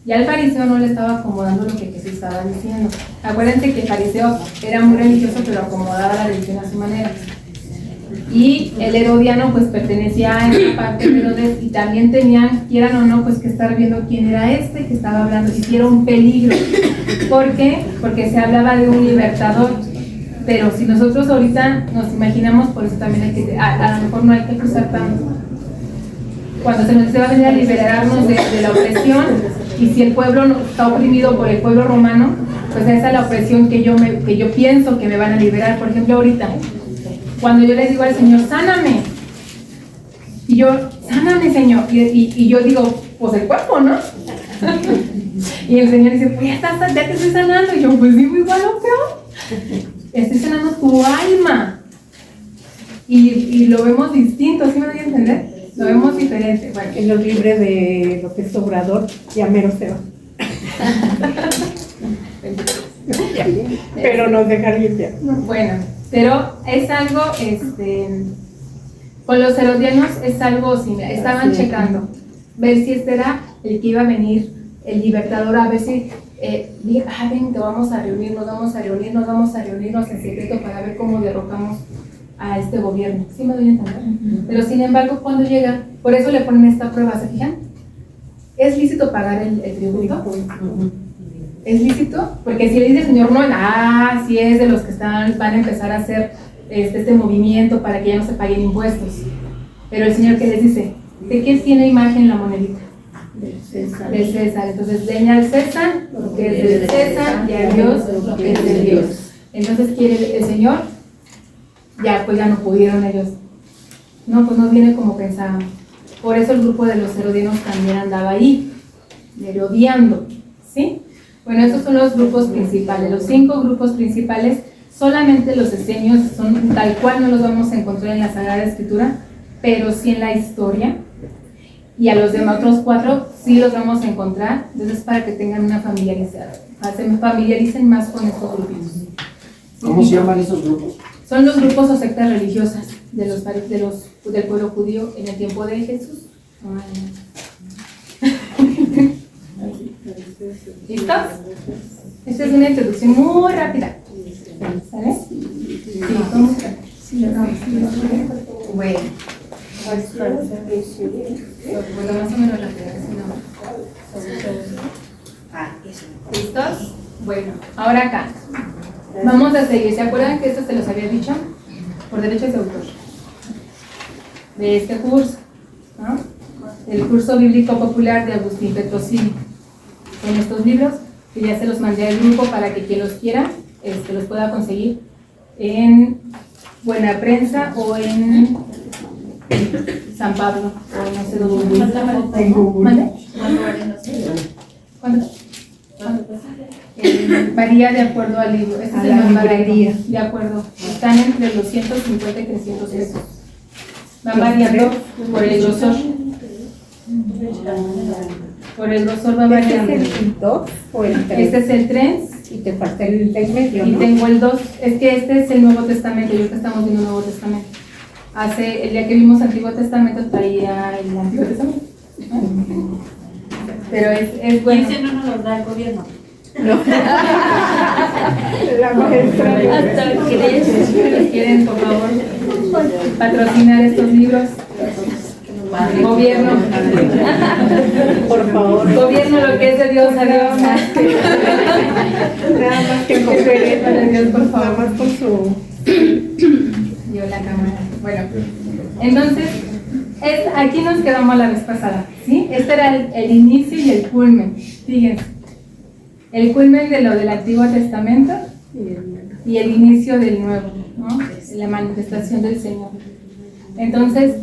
Ya el fariseo no le estaba acomodando lo que Jesús estaba diciendo. Acuérdense que el fariseo era muy religioso, pero acomodaba la religión a su manera. Y el herodiano pues pertenecía a esa parte de Herodes y también tenían, quieran o no, pues que estar viendo quién era este que estaba hablando, y si era un peligro. ¿Por qué? Porque se hablaba de un libertador. Pero si nosotros ahorita nos imaginamos, por eso también hay que, a lo mejor no hay que cruzar tanto. Cuando se va a venir a liberarnos de la opresión, y si el pueblo está oprimido por el pueblo romano, pues esa es la opresión que yo pienso que me van a liberar. Por ejemplo, ahorita, cuando yo le digo al Señor, sáname, y yo, sáname, Señor, y yo digo, pues el cuerpo, ¿no? Y el Señor dice, pues ya te estoy sanando, y yo, pues digo igual o peor, estoy sanando tu alma, y lo vemos distinto, ¿sí me doy a entender? Lo vemos diferente. Bueno, En los libros de López Obrador, ya mero se va. Pero nos deja limpiar. bueno, pero es algo, con los herodianos es algo similar. Estaban checando, ver si este era el que iba a venir, el libertador, a ver si, ven, que vamos a reunirnos en secreto para ver cómo derrotamos a este gobierno. ¿Sí me doy a entender? Pero sin embargo, cuando llega, por eso le ponen esta prueba, ¿se fijan? ¿Es lícito pagar el tributo? ¿Es lícito? Porque si le dice el Señor, no, sí es de los que van a empezar a hacer este movimiento para que ya no se paguen impuestos. Pero el Señor, ¿qué les dice? ¿De qué tiene imagen la monedita? Del César. Entonces, deña al César lo que es del César y a Dios lo que es de Dios. Entonces, quiere el Señor, ya pues ya no pudieron ellos. No, pues no viene como pensábamos. Por eso el grupo de los herodianos también andaba ahí, herodiando, ¿sí? Bueno, estos son los grupos principales, los 5 grupos principales. Solamente los esenios son tal cual, no los vamos a encontrar en la Sagrada Escritura, pero sí en la historia. Y a los demás otros 4 sí los vamos a encontrar. Entonces, para que tengan una familiaridad, se familiaricen más con estos grupitos. ¿Cómo se llaman esos grupos? Son los grupos o sectas religiosas del pueblo judío en el tiempo de Jesús. ¿Listos? Esta es una introducción muy rápida. ¿Sale? Sí, vamos a ver. Bueno. Bueno, más o menos rápida, ¿listos? Bueno, ahora acá. Vamos a seguir. ¿Se acuerdan que esto se los había dicho? Por derechos de autor. De este curso, ¿no? El curso bíblico popular de Agustín Petrosini. En estos libros, que ya se los mandé al grupo para que quien los quiera, los pueda conseguir en Buena Prensa o en San Pablo, o no sé dónde. ¿Mande? ¿Cuánto? Varía de acuerdo al libro. Este es el más barato. De acuerdo. Están entre los 150 y 300 pesos. Van variando por el grosor. Por el grosor va variando. ¿Este es el 2 o el 3? Este es el 3. Y te falta el del medio, Y ¿no? tengo el 2. Es que este es el Nuevo Testamento. Yo que estamos viendo el Nuevo Testamento. El día que vimos Antiguo Testamento traía el Antiguo Testamento. Pero es bueno. Ese no nos lo da el gobierno. La maestra. Si quieren, por favor, patrocinar estos libros. Gobierno. Por favor. Gobierno, lo que es de Dios a Dios. Nada más que coopere Para Dios, por favor. Nada más con su... Dio la cámara. Bueno, entonces, Aquí nos quedamos la vez pasada, ¿sí? Este era el inicio y el culmen. Fíjense. El culmen de lo del Antiguo Testamento y el inicio del Nuevo, ¿no? La manifestación del Señor. Entonces,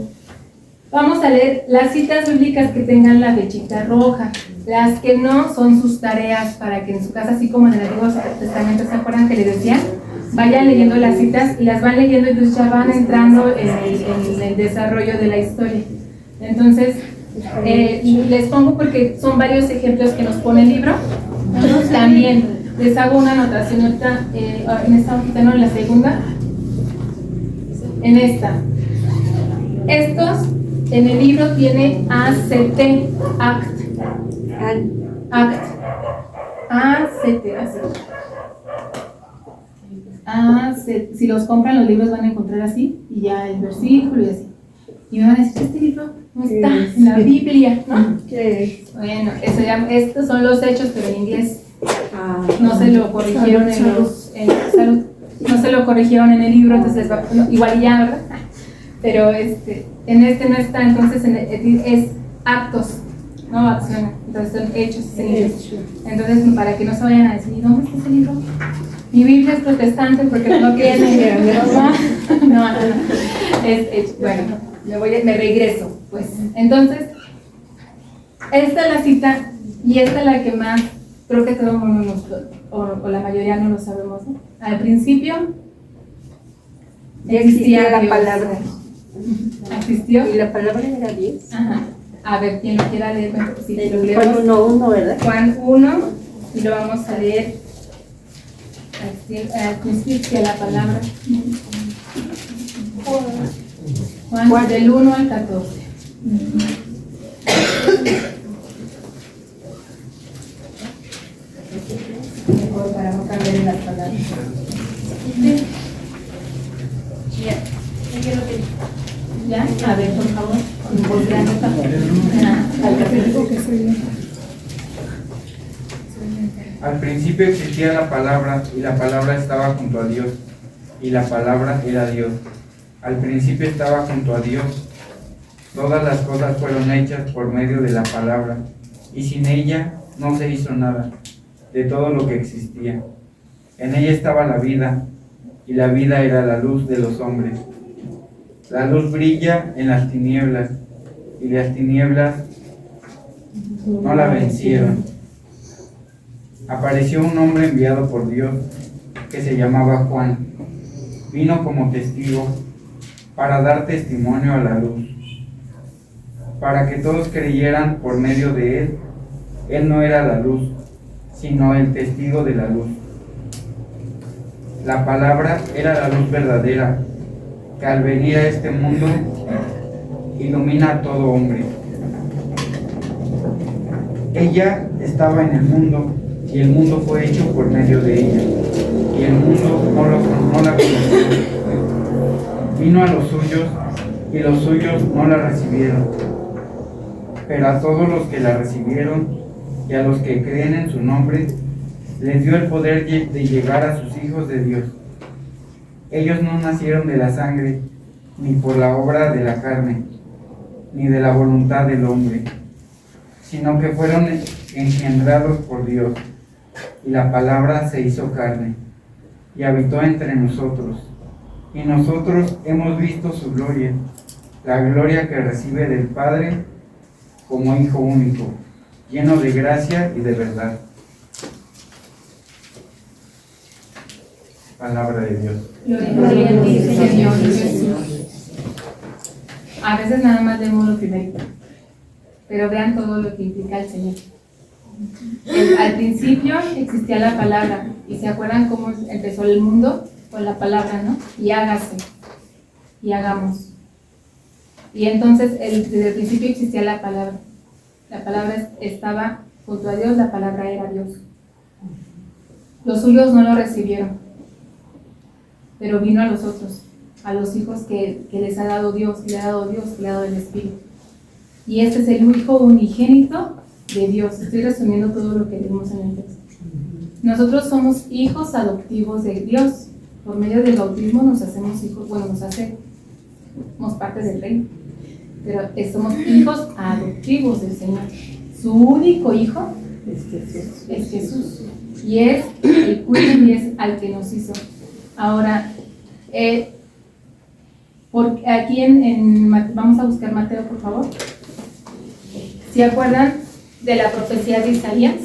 vamos a leer las citas bíblicas que tengan la flechita roja. Las que no son sus tareas para que en su casa, así como en el Antiguo Testamento, ¿se acuerdan que les decían? Vayan leyendo las citas y las van leyendo y entonces ya van entrando en el desarrollo de la historia. Entonces, les pongo porque son varios ejemplos que nos pone el libro. También les hago una anotación ahorita, en esta hojita, no, en la segunda. En esta. Estos, en el libro tiene ACT, ACT. ACT. ACT. Si los compran los libros van a encontrar así, y ya el versículo y así. Y me van a decir, este libro no está en la Biblia, ¿no? Bueno, estos son los hechos, pero en inglés. No se lo corrigieron salud. No se lo corrigieron en el libro, entonces igual ya, ¿verdad? Pero en este no está, entonces es actos, no acciones, entonces son hechos. Entonces, para que no se vayan a decir, ¿dónde está ese libro? Mi Biblia es protestante porque no tiene. No. Bueno, me regreso, pues. Entonces, esta es la cita y esta es la que más, creo que todo el mundo o la mayoría no lo sabemos, ¿no? Al principio existía la palabra. ¿Existió? ¿Y la palabra era Dios? Ajá. A ver, ¿quién lo quiera leer? Sí, lo leemos. Juan 1:1, ¿verdad? Juan 1, y lo vamos a leer. Al principio la palabra. Juan del 1 al 14. Mejor para no cambiar las palabras. ¿Ya? A ver, por favor, con voz grande. Al principio existía la palabra, y la palabra estaba junto a Dios, y la palabra era Dios. Al principio estaba junto a Dios. Todas las cosas fueron hechas por medio de la palabra, y sin ella no se hizo nada de todo lo que existía. En ella estaba la vida, y la vida era la luz de los hombres. La luz brilla en las tinieblas, y las tinieblas no la vencieron. Apareció un hombre enviado por Dios, que se llamaba Juan. Vino como testigo para dar testimonio a la luz, para que todos creyeran por medio de él. Él no era la luz, sino el testigo de la luz. La palabra era la luz verdadera, que al venir a este mundo ilumina a todo hombre. Ella estaba en el mundo, y el mundo fue hecho por medio de ella, y el mundo no la conoció. Vino a los suyos, y los suyos no la recibieron. Pero a todos los que la recibieron, y a los que creen en su nombre, les dio el poder de llegar a sus hijos de Dios. Ellos no nacieron de la sangre, ni por la obra de la carne, ni de la voluntad del hombre, sino que fueron engendrados por Dios. Y la palabra se hizo carne, y habitó entre nosotros. Y nosotros hemos visto su gloria, la gloria que recibe del Padre como Hijo único, lleno de gracia y de verdad. Palabra de Dios. Gloria a ti, Señor Jesús. A veces nada más leemos lo primero, pero vean todo lo que implica el Señor. Al principio existía la palabra, y se acuerdan cómo empezó el mundo con la palabra, ¿no? Y hágase, y hagamos. Y entonces desde el principio existía la palabra. La palabra estaba junto a Dios, la palabra era Dios. Los suyos no lo recibieron, pero vino a los otros, a los hijos que les ha dado Dios, que le ha dado Dios, que le ha dado el Espíritu. Y este es el Hijo unigénito de Dios. Estoy resumiendo todo lo que leímos en el texto. Nosotros somos hijos adoptivos de Dios. Por medio del bautismo nos hacemos hijos, bueno, nos hacemos parte del reino. pero somos hijos adoptivos del Señor. Su único hijo es Jesús. Y es el cuyo y es al que nos hizo. Ahora, aquí vamos a buscar Mateo, por favor. ¿Se acuerdan de la profecía de Isaías?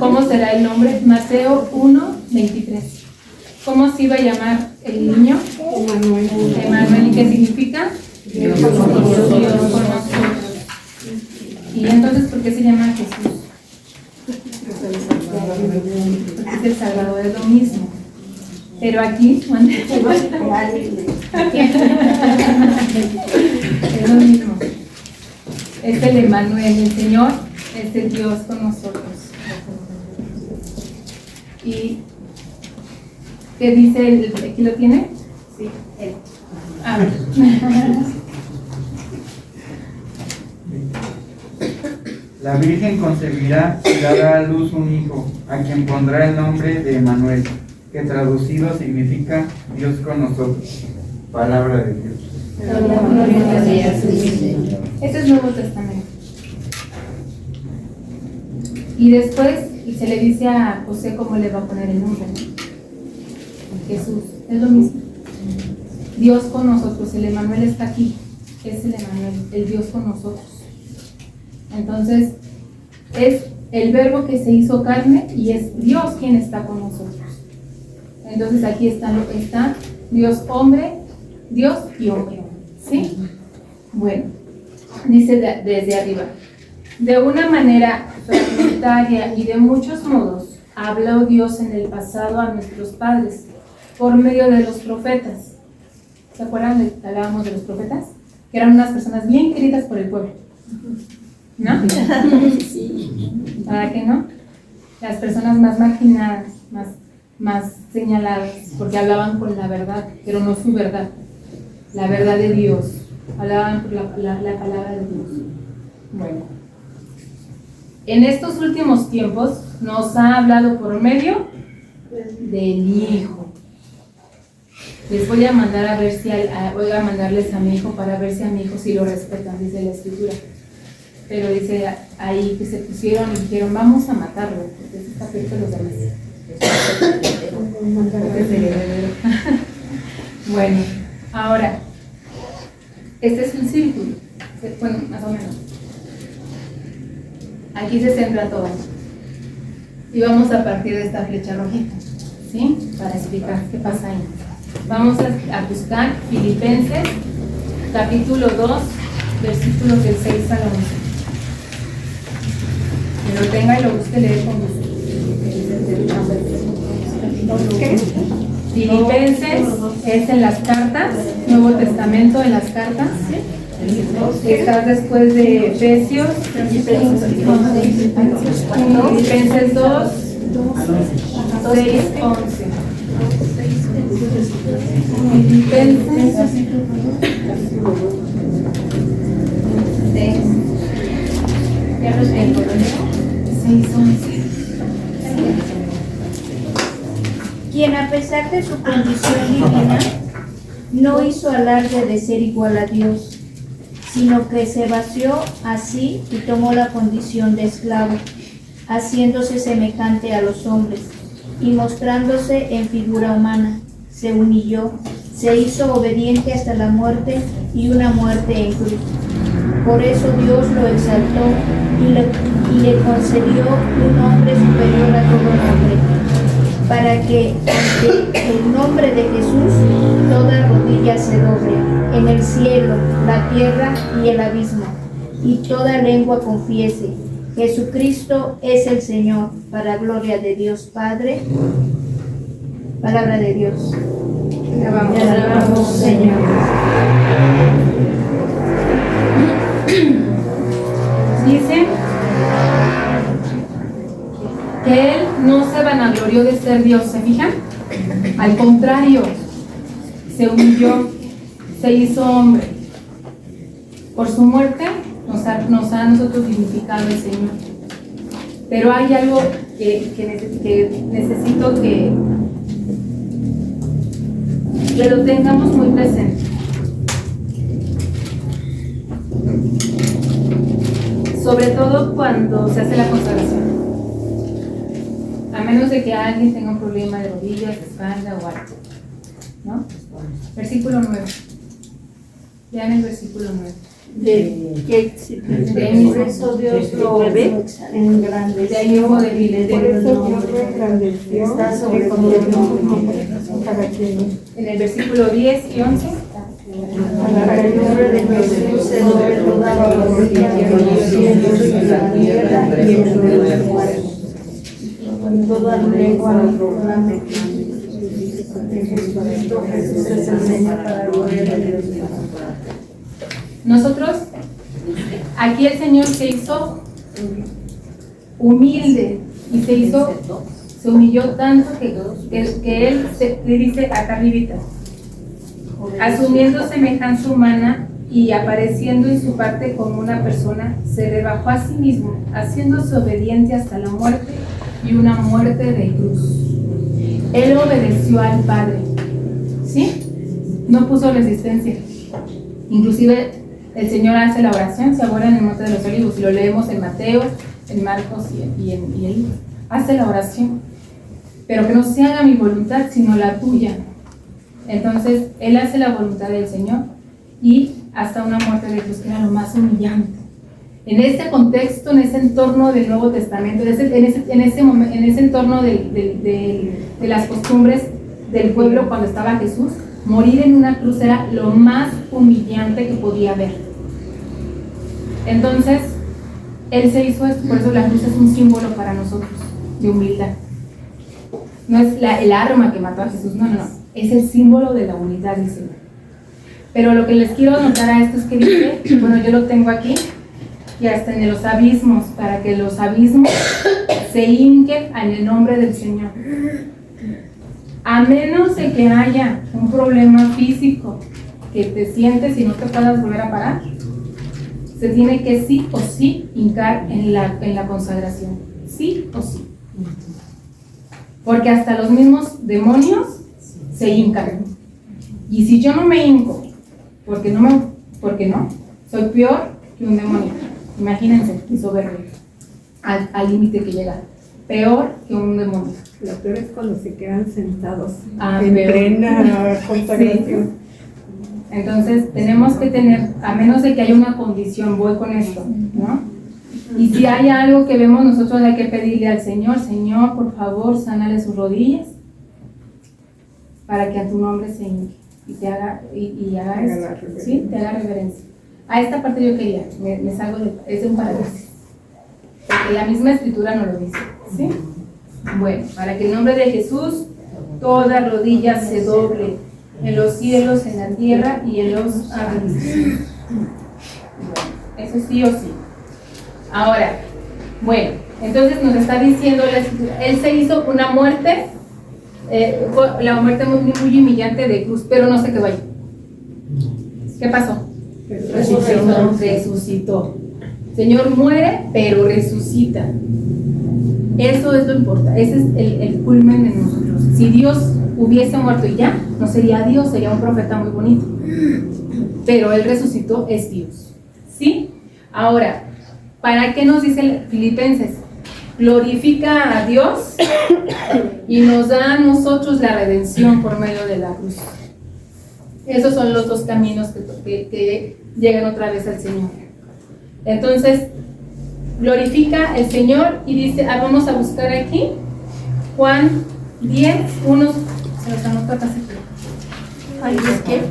¿Cómo será el nombre? Mateo 1:23. ¿Cómo se iba a llamar el niño? Emanuel. ¿Y qué significa? Dios con nosotros. ¿Y entonces por qué se llama Jesús? Porque es el Salvador, es lo mismo. Pero aquí, es lo mismo. Es el Emanuel, el Señor es el Dios con nosotros. ¿Y qué dice? ¿Aquí lo tiene? Sí, él. A ver. La Virgen concebirá y dará a luz un hijo, a quien pondrá el nombre de Emanuel, que traducido significa Dios con nosotros. Palabra de Dios. Este es Nuevo Testamento. Y después se le dice a José cómo le va a poner el nombre. Jesús, es lo mismo. Dios con nosotros, el Emanuel está aquí, es el Emanuel, el Dios con nosotros. Entonces, es el verbo que se hizo carne y es Dios quien está con nosotros. Entonces aquí está Dios hombre, Dios y hombre. ¿Sí? Bueno, dice desde arriba. De una manera fragmentaria y de muchos modos, habló Dios en el pasado a nuestros padres por medio de los profetas. ¿Se acuerdan de que hablábamos de los profetas? Que eran unas personas bien queridas por el pueblo. ¿No? Sí. ¿Para qué no? Las personas más marginadas, más señaladas, porque hablaban con la verdad, pero no su verdad, la verdad de Dios. Hablaban por la palabra de Dios. Bueno, en estos últimos tiempos nos ha hablado por medio del Hijo. Les voy a mandar a ver si voy a mandarles a mi hijo para ver si a mi hijo sí lo respetan, dice la Escritura. Pero dice ahí que se pusieron y dijeron, vamos a matarlo, porque ese está peor que los demás. Bueno, ahora, este es un círculo, bueno, más o menos. Aquí se centra todo. Y vamos a partir de esta flecha rojita, ¿sí? Para explicar qué pasa ahí. Vamos a buscar Filipenses, capítulo 2, versículos del 6 al 11. Que lo tenga y lo busque leer con gusto. ¿Qué? Filipenses es en las cartas, Nuevo Testamento en las cartas. Está después de Efesios, Filipenses 2, 6, 11. Filipenses 6, 11. Quien a pesar de su condición divina no hizo alarde de ser igual a Dios, sino que se vació a sí y tomó la condición de esclavo, haciéndose semejante a los hombres, y mostrándose en figura humana, se humilló, se hizo obediente hasta la muerte y una muerte en cruz. Por eso Dios lo exaltó y le concedió un nombre superior a todo nombre, para que ante el nombre de Jesús toda rodilla se doble, en el cielo, la tierra y el abismo, y toda lengua confiese: Jesucristo es el Señor, para gloria de Dios Padre. Palabra de Dios. Te alabamos, Señor. Dice que Él no se vanaglorió de ser Dios, ¿se fijan? Al contrario, se humilló, se hizo hombre. Por su muerte nos ha nosotros dignificado el Señor. Pero hay algo que necesito que lo tengamos muy presente. sobre todo cuando se hace la consagración. A menos de que alguien tenga un problema de rodillas, de espalda o algo, ¿no? Versículo 9. Vean el versículo 9. Por eso Dios lo engrandeció. De ahí mismo de Biblia. Por eso Dios lo engrandeció Está sobre y todo el nombre para que En el versículo 10 y 11. Para el nombre de Jesús se doble toda la rodilla en los cielos y en la tierra y en los muertos. Con toda lengua proclame que Jesucristo Jesús es el Señor para la gloria de Dios. Nosotros, aquí el Señor se hizo humilde y se humilló tanto que Él le dice acá arribita, asumiendo semejanza humana y apareciendo en su parte como una persona, se rebajó a sí mismo, haciéndose obediente hasta la muerte y una muerte de cruz. Él obedeció al Padre, ¿sí? No puso resistencia. Inclusive el Señor hace la oración, se ahora en el Monte de los Olivos, y lo leemos en Mateo, en Marcos y en Lucas. Hace la oración, pero que no se haga mi voluntad, sino la tuya. Entonces, Él hace la voluntad del Señor y hasta una muerte de cruz, que era lo más humillante. En este contexto, en ese entorno del Nuevo Testamento, en ese entorno de las costumbres del pueblo cuando estaba Jesús, morir en una cruz era lo más humillante que podía haber. Entonces, Él se hizo esto, por eso la cruz es un símbolo para nosotros de humildad. No es el arma que mató a Jesús, no, es el símbolo de la unidad del Señor. Pero lo que les quiero anotar a esto es que dice, bueno, yo lo tengo aquí, y hasta en los abismos, para que los abismos se hinquen en el nombre del Señor. A menos de que haya un problema físico, que te sientes y no te puedas volver a parar, se tiene que sí o sí hincar en la consagración. Sí o sí. Porque hasta los mismos demonios se hincan. Y si yo no me hinco, porque no, soy peor que un demonio. Imagínense, mi soberbia, al límite que llega. Peor que un demonio. lo peor es cuando se quedan sentados en plena consagración. Sí. Entonces tenemos que tener, a menos de que haya una condición, voy con esto, ¿no? Y si hay algo que vemos nosotros, hay que pedirle al Señor, Señor, por favor, sánale sus rodillas para que a tu nombre se hinque y te haga, y haga esto, ¿sí? Te haga reverencia. A esta parte yo quería, me salgo es un paréntesis, porque la misma escritura nos lo dice, ¿sí? Bueno, para que el nombre de Jesús toda rodilla se doble en los cielos, en la tierra y en los abismos. Eso sí o sí. Ahora, bueno, entonces nos está diciendo la escritura, Él se hizo una muerte, la muerte muy humillante de cruz, pero no se quedó ahí. ¿Qué pasó? Resucitó. El Señor muere, pero resucita. Eso es lo importante, ese es el culmen de nosotros. Si Dios hubiese muerto y ya, no sería Dios, sería un profeta muy bonito. Pero Él resucitó, es Dios. ¿Sí? Ahora, ¿para qué nos dice Filipenses? Glorifica a Dios y nos da a nosotros la redención por medio de la cruz. Esos son los dos caminos que llegan otra vez al Señor. Entonces, glorifica al Señor y dice, vamos a buscar aquí Juan 10, unos, se los anotó acá. ¿Qué?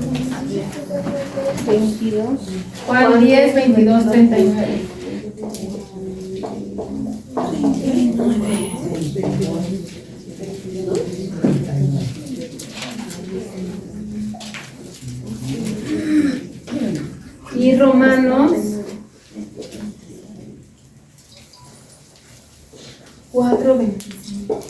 22. Juan 10, 22, 39. Y Romanos 4, 25.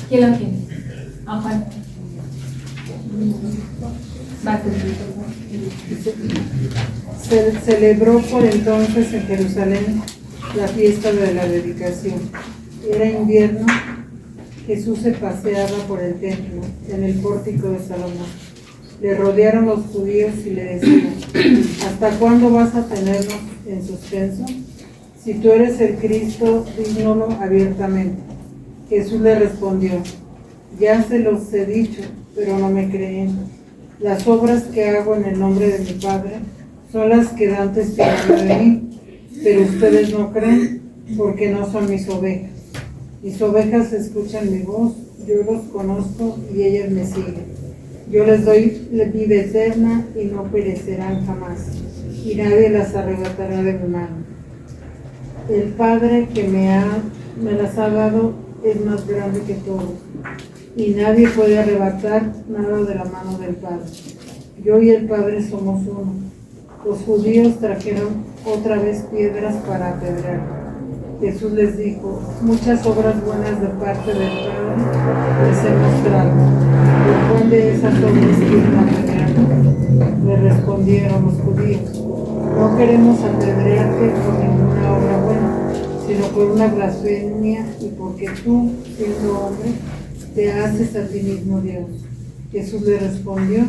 ¿Quién lo tiene? Ah, Juan. Va, tú. Se celebró por entonces en Jerusalén la fiesta de la dedicación. Era invierno. Jesús se paseaba por el templo, en el pórtico de Salomón. Le rodearon los judíos y le decían: ¿hasta cuándo vas a tenernos en suspenso? Si tú eres el Cristo, dígnolo abiertamente. Jesús le respondió: ya se los he dicho, pero no me creen. Las obras que hago en el nombre de mi Padre son las que dan testimonio de mí, pero ustedes no creen porque no son mis ovejas. Mis ovejas escuchan mi voz, yo los conozco y ellas me siguen. Yo les doy vida eterna y no perecerán jamás, y nadie las arrebatará de mi mano. El Padre que me las ha dado es más grande que todos, y nadie puede arrebatar nada de la mano del Padre. Yo y el Padre somos uno. Los judíos trajeron otra vez piedras para apedrear. Jesús les dijo: muchas obras buenas de parte del Padre les he mostrado. ¿Por cuál de esas obras quieren apedrear? Le respondieron los judíos: no queremos apedrearte por ninguna obra buena, sino por una blasfemia y porque tú, siendo hombre, te haces a ti mismo Dios. Jesús le respondió: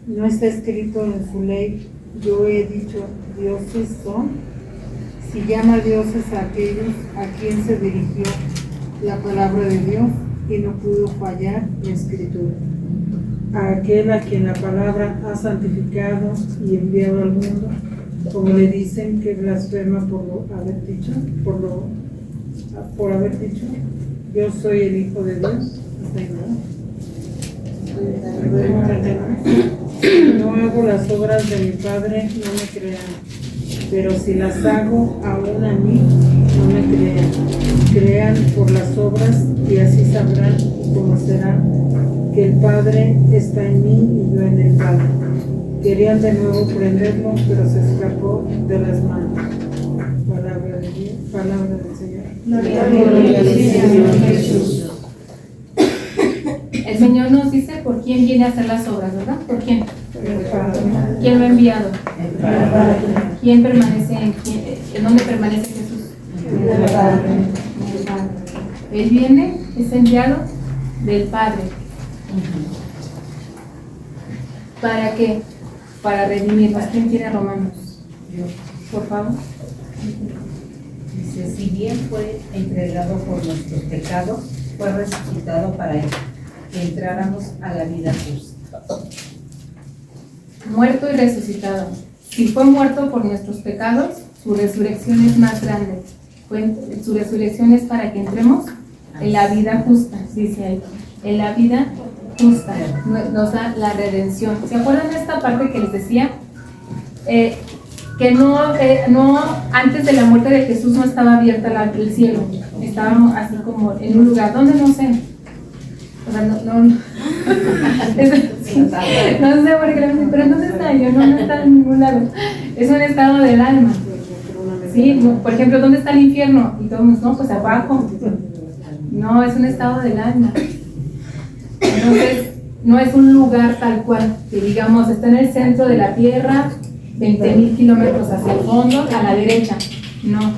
¿no está escrito en su ley, yo he dicho dioses son? Si llama dioses a aquellos a quien se dirigió la palabra de Dios y no pudo fallar la escritura. A aquel a quien la palabra ha santificado y enviado al mundo, como le dicen que blasfema por haber dicho, yo soy el Hijo de Dios. No hago las obras de mi Padre, no me crean. Pero si las hago aún a mí, no me crean. Crean por las obras y así sabrán y conocerán que el Padre está en mí y yo en el Padre. Querían de nuevo prenderlo, pero se escapó de las manos. Palabra de Dios, palabra del Señor. Gloria a ti, Señor Jesús. El Señor nos dice por quién viene a hacer las obras, ¿verdad? ¿Por quién? ¿Quién lo ha enviado? ¿Quién permanece en dónde permanece Jesús? En el Padre. Él viene, es enviado del Padre. ¿Para qué? Para redimirnos. ¿Quién tiene Romanos? Por favor. Dice: si bien fue entregado por nuestros pecados, fue resucitado para que entráramos a la vida justa. Muerto y resucitado. Si fue muerto por nuestros pecados, su resurrección es más grande. Su resurrección es para que entremos en la vida justa, dice ahí. En la vida justa nos da la redención. ¿Se acuerdan de esta parte que les decía? Que no, antes de la muerte de Jesús no estaba abierta el cielo. Estábamos así como en un lugar donde no sé. O sea, no sé por qué, pero ¿dónde está? Yo no está en ningún lado. Es un estado del alma. ¿Sí? Por ejemplo, ¿dónde está el infierno? Y todos, no, pues abajo. No, es un estado del alma. Entonces, no es un lugar tal cual, que digamos, está en el centro de la tierra, 20,000 kilómetros hacia el fondo, a la derecha. No.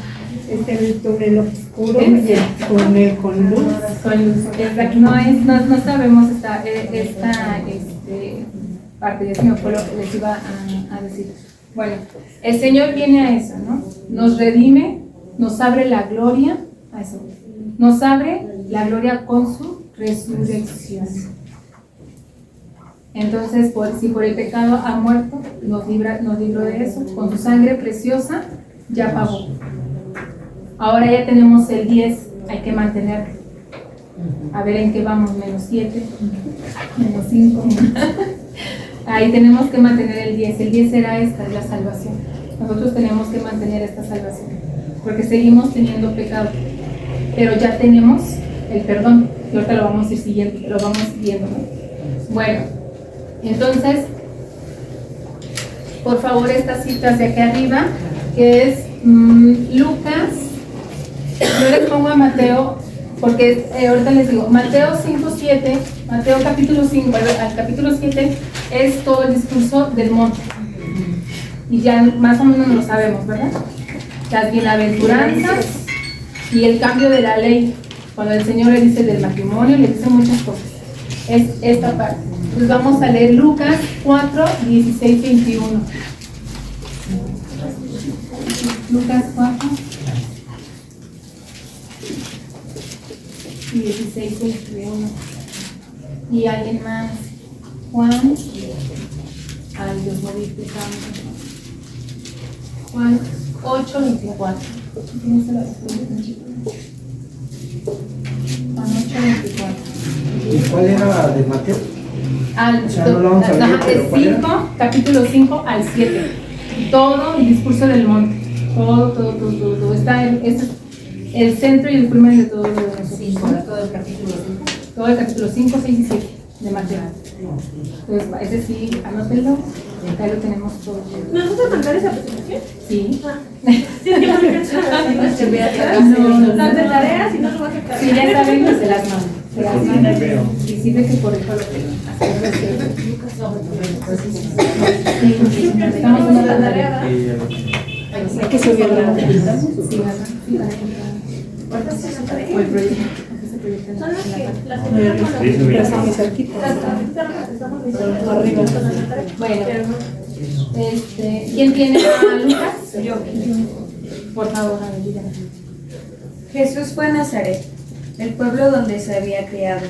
Es el túnel oscuro, el túnel con luz. Con luz. No sabemos esta parte de eso, fue lo que les iba a decir. Bueno, el Señor viene a eso, ¿no? Nos redime, nos abre la gloria, a eso. Nos abre la gloria con su resurrección. Entonces, si por el pecado ha muerto, nos libró de eso. Con su sangre preciosa ya pagó. Ahora ya tenemos el 10, hay que mantenerlo. A ver en qué vamos, -7, -5. Ahí tenemos que mantener el 10. El 10 será esta, es la salvación. Nosotros tenemos que mantener esta salvación, porque seguimos teniendo pecado, pero ya tenemos el perdón, y ahorita lo vamos a ir siguiendo, ¿no? Bueno, entonces, por favor, esta cita hacia acá arriba, que es Lucas. Yo les pongo a Mateo Porque ahorita les digo, Mateo 5:7, Mateo capítulo 5, al capítulo 7 es todo el discurso del monte. Y ya más o menos lo sabemos, ¿verdad? Las bienaventuranzas y el cambio de la ley. Cuando el Señor le dice del matrimonio, le dice muchas cosas. Es esta parte. Entonces vamos a leer Lucas 4, 16, 21. Lucas 4. 16, 21. Y alguien más. Juan. Ay, Dios no viste tanto. Juan 8, 24. ¿Tienes la Juan 8, 24. ¿Y cuál era la de Mateo? Al, sea, no lo vamos a leer, pero ¿cuál era? 5, capítulo 5 al 7. Todo el discurso del monte. Todo. Está es el centro y el culmen de todo lo de nosotros. Sí, sobre todo el capítulo 5. Todo el capítulo 5, 6 y 7 de Mateo. Entonces, ese sí, anótenlo. Acá lo tenemos todo. ¿Nos vas a mandar esa presentación? Sí. Sí, yo creo que las de tareas y no lo vas a sacar. Sí, ya saben que se las mando. Se las mando. Y sirve que por eso lo que estamos en la tarea. Hay que subirla. ¿Cuántas son las tareas? O el proyecto. Son las que las Estamos cerquita. arriba. Bueno, ¿quién tiene a Lucas? Yo. Por favor, ayúdame. Jesús fue a Nazaret, el pueblo donde se había criado.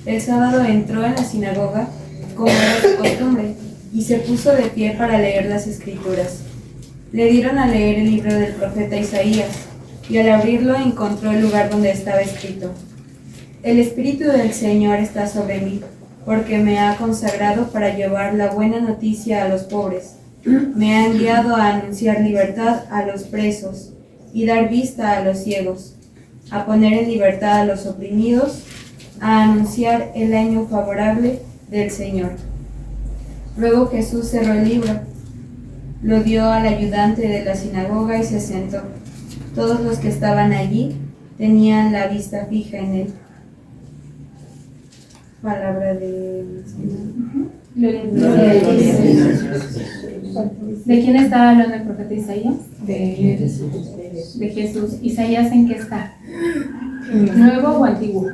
El sábado entró en la sinagoga, como era su costumbre, y se puso de pie para leer las Escrituras. Le dieron a leer el libro del profeta Isaías, y al abrirlo encontró el lugar donde estaba escrito: El Espíritu del Señor está sobre mí, porque me ha consagrado para llevar la buena noticia a los pobres. Me ha enviado a anunciar libertad a los presos y dar vista a los ciegos, a poner en libertad a los oprimidos, a anunciar el año favorable del Señor. Luego Jesús cerró el libro, lo dio al ayudante de la sinagoga y se sentó. Todos los que estaban allí tenían la vista fija en él. Palabra del Señor. ¿De quién estaba hablando el profeta Isaías? De Jesús. ¿Isaías en qué está? ¿Nuevo o antiguo?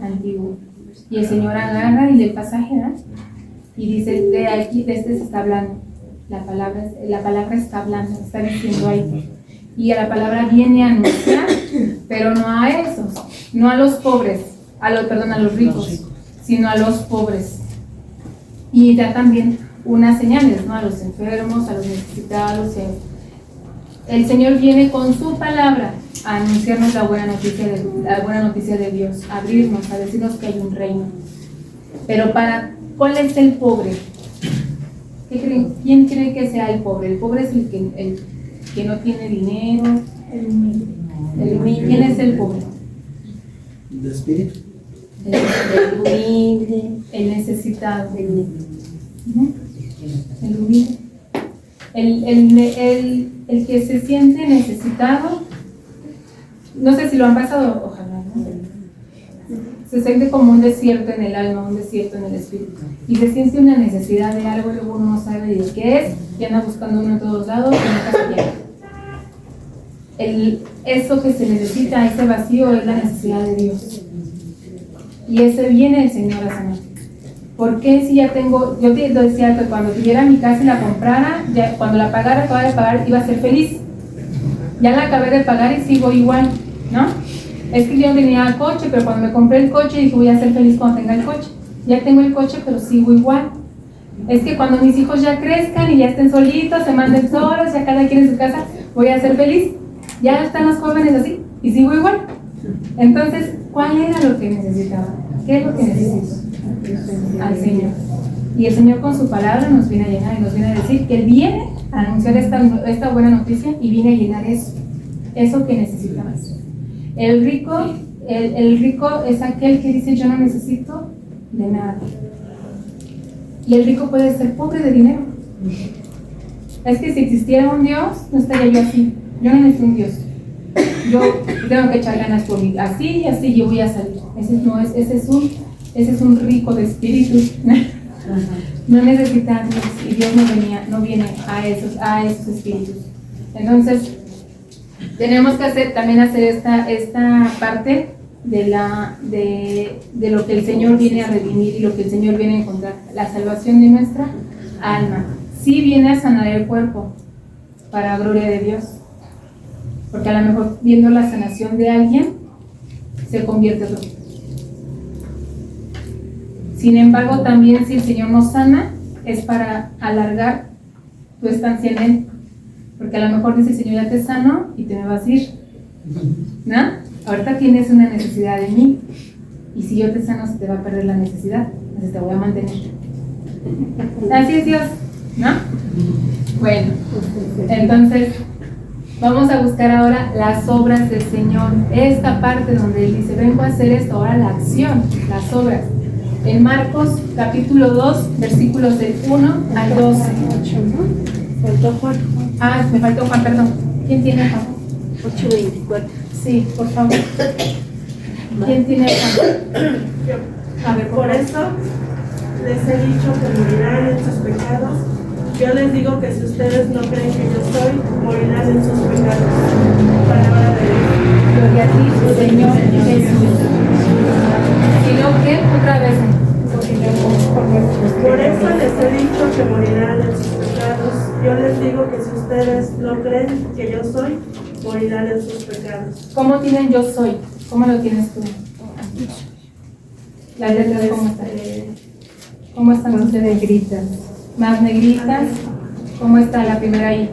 Antiguo. Y el Señor agarra y lee el pasaje, ¿verdad? Y dice, de aquí, de este se está hablando. La palabra está hablando, está diciendo ahí. Y a la palabra viene a anunciar, pero no a esos, no a los pobres, a los ricos, sino a los pobres. Y da también unas señales, ¿no? A los enfermos, a los necesitados. El Señor viene con su palabra a anunciarnos la buena noticia de Dios, a abrirnos, a decirnos que hay un reino. Pero ¿cuál es el pobre? ¿Qué creen? ¿Quién cree que sea el pobre? El pobre es el que no tiene dinero, el humilde. ¿Quién es el pobre? ¿El espíritu? El humilde, el necesitado, el humilde, el que se siente necesitado. No sé si lo han pasado, ojalá, ¿no? Se siente como un desierto en el alma, un desierto en el espíritu, y se siente una necesidad de algo, luego uno no sabe de qué es, y anda buscando uno en todos lados y nunca se llega. Eso que se necesita, ese vacío, es la necesidad de Dios. Y ese viene el Señor a sanar. ¿Por qué si ya tengo? Yo te decía que cuando tuviera mi casa y la comprara, ya cuando la pagara, acabara de pagar, iba a ser feliz. Ya la acabé de pagar y sigo igual, ¿no? Es que yo no tenía coche, pero cuando me compré el coche dije voy a ser feliz cuando tenga el coche. Ya tengo el coche, pero sigo igual. Es que cuando mis hijos ya crezcan y ya estén solitos, se manden solos, ya cada quien en su casa, voy a ser feliz. Ya están los jóvenes así y sigo igual. Entonces, ¿cuál era lo que necesitaba? ¿Qué es lo que necesito? Al Señor. Y el Señor con su palabra nos viene a llenar y nos viene a decir que Él viene a anunciar esta buena noticia y viene a llenar eso que necesitamos. El rico es aquel que dice yo no necesito de nada. Y el rico puede ser pobre de dinero. Es que si existiera un Dios, no estaría yo así. Yo no necesito un Dios. yo tengo que echar ganas por mí, así y así yo voy a salir. Ese es un rico de espíritu. No necesita Dios, y Dios no viene a esos espíritus. Entonces, tenemos que también hacer esta parte de lo que el Señor viene a redimir y lo que el Señor viene a encontrar, la salvación de nuestra alma. Sí viene a sanar el cuerpo, para gloria de Dios, porque a lo mejor viendo la sanación de alguien, se convierte en otro. Sin embargo, también si el Señor nos sana, es para alargar tu estancia en Él, porque a lo mejor dice el Señor, ya te sano y te me vas a ir, ¿no? Ahorita tienes una necesidad de mí, y si yo te sano se te va a perder la necesidad, entonces te voy a mantener. Así es Dios, ¿no? Bueno, entonces vamos a buscar ahora las obras del Señor, esta parte donde Él dice, vengo a hacer esto, ahora la acción, las obras. En Marcos capítulo 2, versículos del 1 al 12. Faltó Juan. Ah, me faltó Juan, perdón. ¿Quién tiene Juan? 8:24. Sí, por favor. ¿Quién tiene Juan? A ver, Por eso les he dicho que morirán en sus pecados. Yo les digo que si ustedes no creen que yo soy, morirán en sus pecados. Palabra de Dios. Gloria a ti, Señor Jesús. Si no creen, otra vez. Por eso les he dicho que morirán en sus pecados. Yo les digo que si ustedes no creen que yo soy, morirán en sus pecados. ¿Cómo tienen yo soy? ¿Cómo lo tienes tú? Las letras, ¿cómo están? ¿Cómo están Más ustedes? negritas. Más negritas. ¿Cómo está la primera ahí?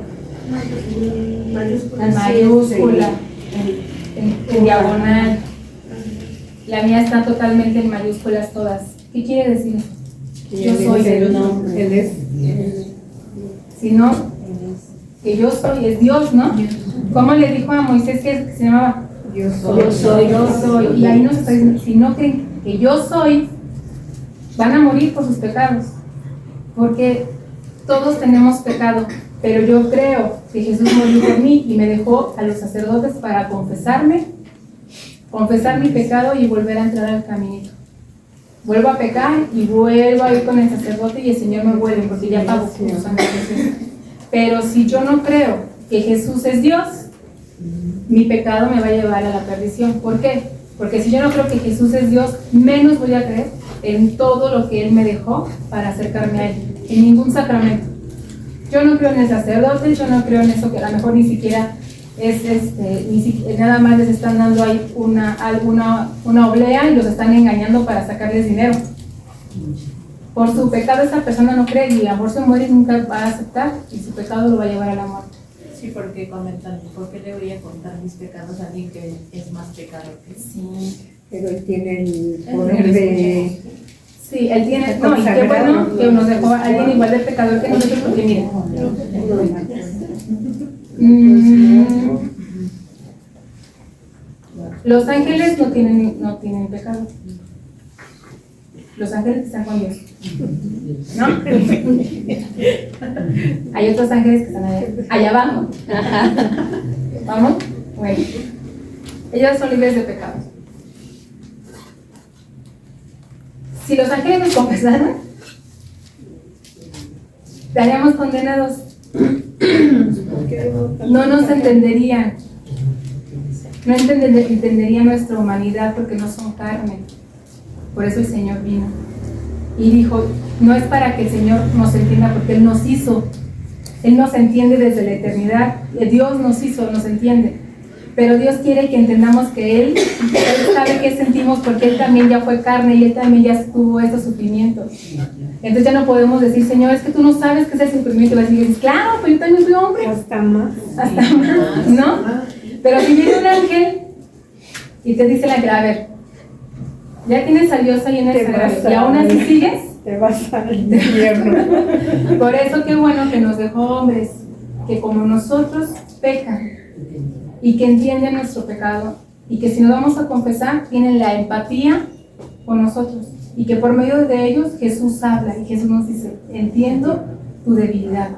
Mayúscula. En mayúscula, en diagonal. La mía está totalmente en mayúsculas todas. ¿Qué quiere decir? Yo soy. Él es. Si no, que yo soy, es Dios, ¿no? ¿Cómo le dijo a Moisés que se llamaba? Yo soy. Yo soy. Y ahí nos está diciendo, si no creen que yo soy, van a morir por sus pecados. Porque todos tenemos pecado, pero yo creo que Jesús murió por mí y me dejó a los sacerdotes para confesar mi pecado y volver a entrar al caminito. Vuelvo a pecar y vuelvo a ir con el sacerdote y el Señor me vuelve porque ya pagó por su sangre. Pero si yo no creo que Jesús es Dios, mi pecado me va a llevar a la perdición. ¿Por qué? Porque si yo no creo que Jesús es Dios, menos voy a creer en todo lo que Él me dejó para acercarme a Él, en ningún sacramento. Yo no creo en el sacerdote, yo no creo en eso que a lo mejor ni siquiera es nada más les están dando ahí una oblea y los están engañando para sacarles dinero. Por su pecado esa persona no cree y a lo mejor se muere y nunca va a aceptar y su pecado lo va a llevar a la muerte. Sí, porque comentan, ¿por qué le voy a contar mis pecados a alguien que es más pecador que Sí. Pero él tiene el poder de. Sí, él tiene, no, y qué bueno que nos dejó a alguien igual de pecador que nosotros, porque miren, los ángeles no tienen pecado. Los ángeles están con Dios, ¿no? Hay otros ángeles que están allá abajo. ¿Vamos? Bueno, ellos son libres de pecado. Si los ángeles nos confesaran, estaríamos condenados. No nos entenderían. No entenderían nuestra humanidad porque no son carne. Por eso el Señor vino. Y dijo, no es para que el Señor nos entienda porque Él nos hizo. Él nos entiende desde la eternidad. Dios nos hizo, nos entiende. Pero Dios quiere que entendamos que Él sabe qué sentimos porque Él también ya fue carne y Él también ya tuvo estos sufrimientos. Entonces ya no podemos decir, Señor, es que tú no sabes qué es el sufrimiento. Y vas a decir, claro, pero yo también fui hombre. Hasta más. Hasta más, ¿no? Pero si viene un ángel y te dice el ángel, a ver, ya tienes a Dios ahí en el sagrario y aún así sigues, te vas al infierno. Por eso qué bueno que nos dejó hombres que como nosotros pecan y que entienden nuestro pecado y que si nos vamos a confesar tienen la empatía con nosotros y que por medio de ellos Jesús habla y Jesús nos dice, entiendo tu debilidad,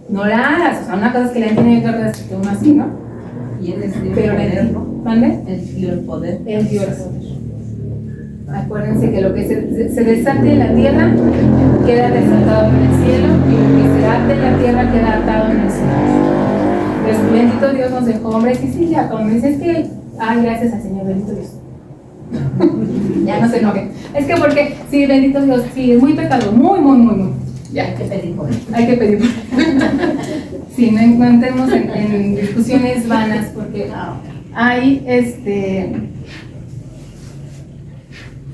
no la hagas, o sea, una cosa es que la entiende y otra cosa es que uno así, ¿no? ¿Quién les dio el Pero poder, bendito. no? ¿Mande? Él dio el poder. Él dio el poder. Acuérdense que lo que se desate en la tierra queda desatado en el cielo y lo que se ate en la tierra queda atado en el cielo. Pues bendito Dios nos dejó hombres y sí, ya como dices que, ay, gracias al Señor, bendito Dios. Ya no se enojen. Es que porque, sí, bendito Dios, sí, es muy pecado, muy. Ya. Hay que pedir por él. Hay que pedir. Sí, no entremos en discusiones vanas porque hay,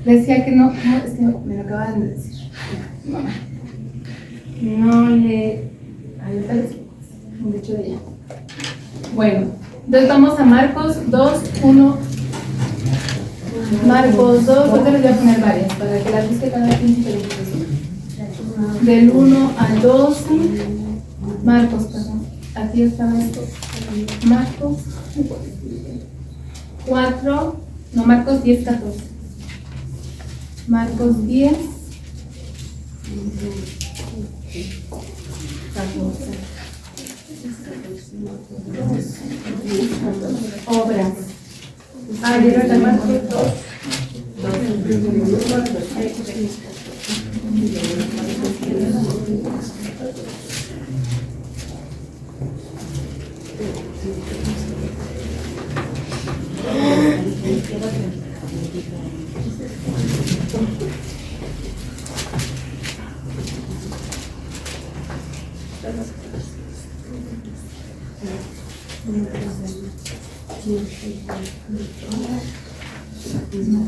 decía que no, es que me lo acaban de decir. Mamá. No le. Ahorita les un dicho de ella. Bueno, entonces vamos a Marcos 2, 1. Marcos 2, ahorita les voy a poner varias para que las busque cada 15 minutos. Del 1 al 12. Marcos, perdón. Aquí estaba esto. Marcos 4. No, Marcos 10, 14. Marcos 10. 14. Obras. ¿Vieron la Marcos 2?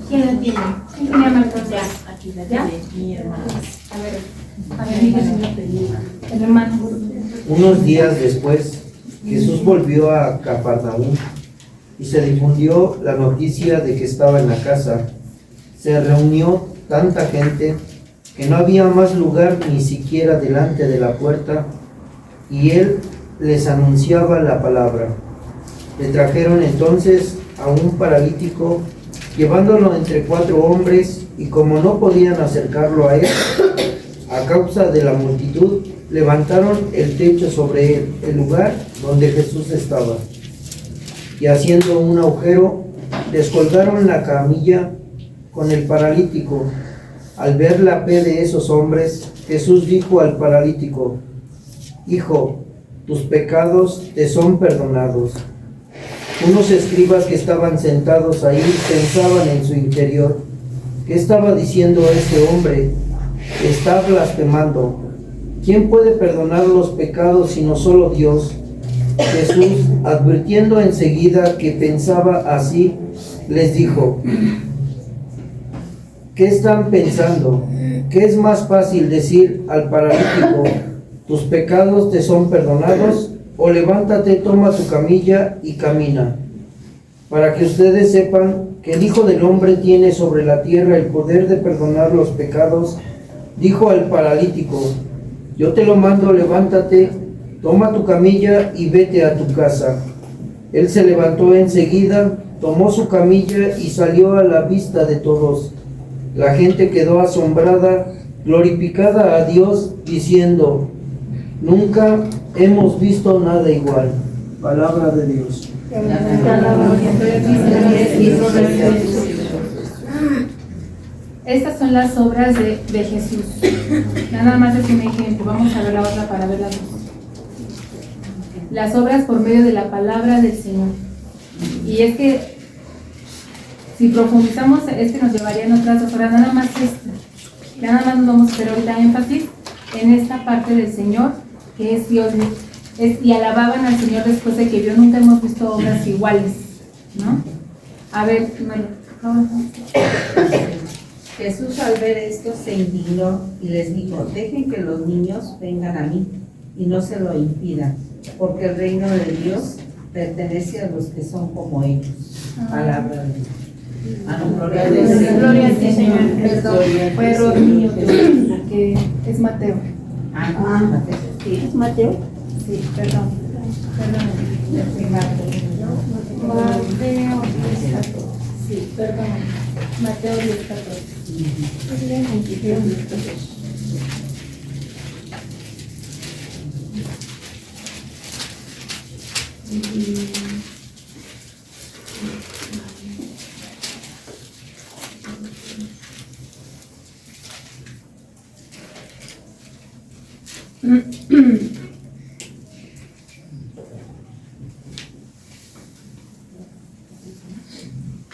¿Quién la tiene? ¿Quién tenía Marcos? Ya, aquí la tiene mi hermano. A ver, el hermano. Unos días después, Jesús volvió a Cafarnaúm y se difundió la noticia de que estaba en la casa. Se reunió tanta gente que no había más lugar ni siquiera delante de la puerta, y él les anunciaba la palabra. Le trajeron entonces a un paralítico, llevándolo entre 4 hombres, y como no podían acercarlo a él a causa de la multitud, levantaron el techo sobre él, el lugar donde Jesús estaba, y haciendo un agujero, descolgaron la camilla con el paralítico. Al ver la fe de esos hombres, Jesús dijo al paralítico: Hijo, tus pecados te son perdonados. Unos escribas que estaban sentados ahí pensaban en su interior: ¿qué estaba diciendo este hombre? Está blasfemando. ¿Quién puede perdonar los pecados sino solo Dios? Jesús, advirtiendo enseguida que pensaba así, les dijo: ¿qué están pensando? ¿Qué es más fácil decir al paralítico: tus pecados te son perdonados? O levántate, toma tu camilla y camina. Para que ustedes sepan que el Hijo del Hombre tiene sobre la tierra el poder de perdonar los pecados, dijo al paralítico: yo te lo mando, levántate, toma tu camilla y vete a tu casa. Él se levantó enseguida, tomó su camilla y salió a la vista de todos. La gente quedó asombrada, glorificada a Dios, diciendo: nunca hemos visto nada igual. Palabra de Dios. Estas son las obras de Jesús. Nada más es un ejemplo. Vamos a ver la otra para ver las dos. Las obras por medio de la palabra del Señor. Y es que si profundizamos, nos llevaría en otras 2 horas. Nada más esta. Nada más nos vamos a hacer ahorita énfasis en esta parte del Señor, que es Dios. Y alababan al Señor después de que vio: nunca hemos visto obras iguales, ¿no? A ver, Jesús, al ver esto, se indignó y les dijo: dejen que los niños vengan a mí y no se lo impidan, porque el reino de Dios pertenece a los que son como ellos. Palabra de Dios. Gloria a Dios. Gloria a ti, Señor. Perdón, fue error mío, que es Mateo. Mateo. ¿Sí? ¿Es Mateo? Sí, perdón. Mateo 10, 14. Sí, perdón. Mateo 10, 14.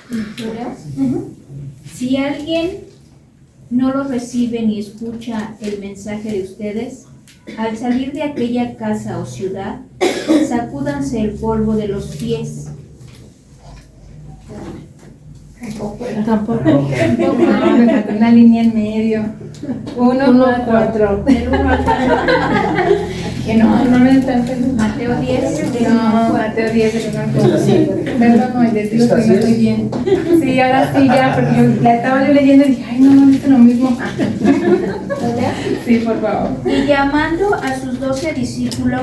¿Lo leo? Si alguien no lo recibe ni escucha el mensaje de ustedes, al salir de aquella casa o ciudad, sacúdanse el polvo de los pies. Tampoco. No, me faltó una línea en medio. 1, 4. Del 1 al 4. Que no me está pensando. Mateo 10. No, Mateo 10, del 1 al 4. Perdón, no, les digo que no estoy bien. Sí, ahora sí, ya, porque yo la estaba yo leyendo y dije, ay, no dice lo mismo. Sí, por favor. Y llamando a sus 12 discípulos,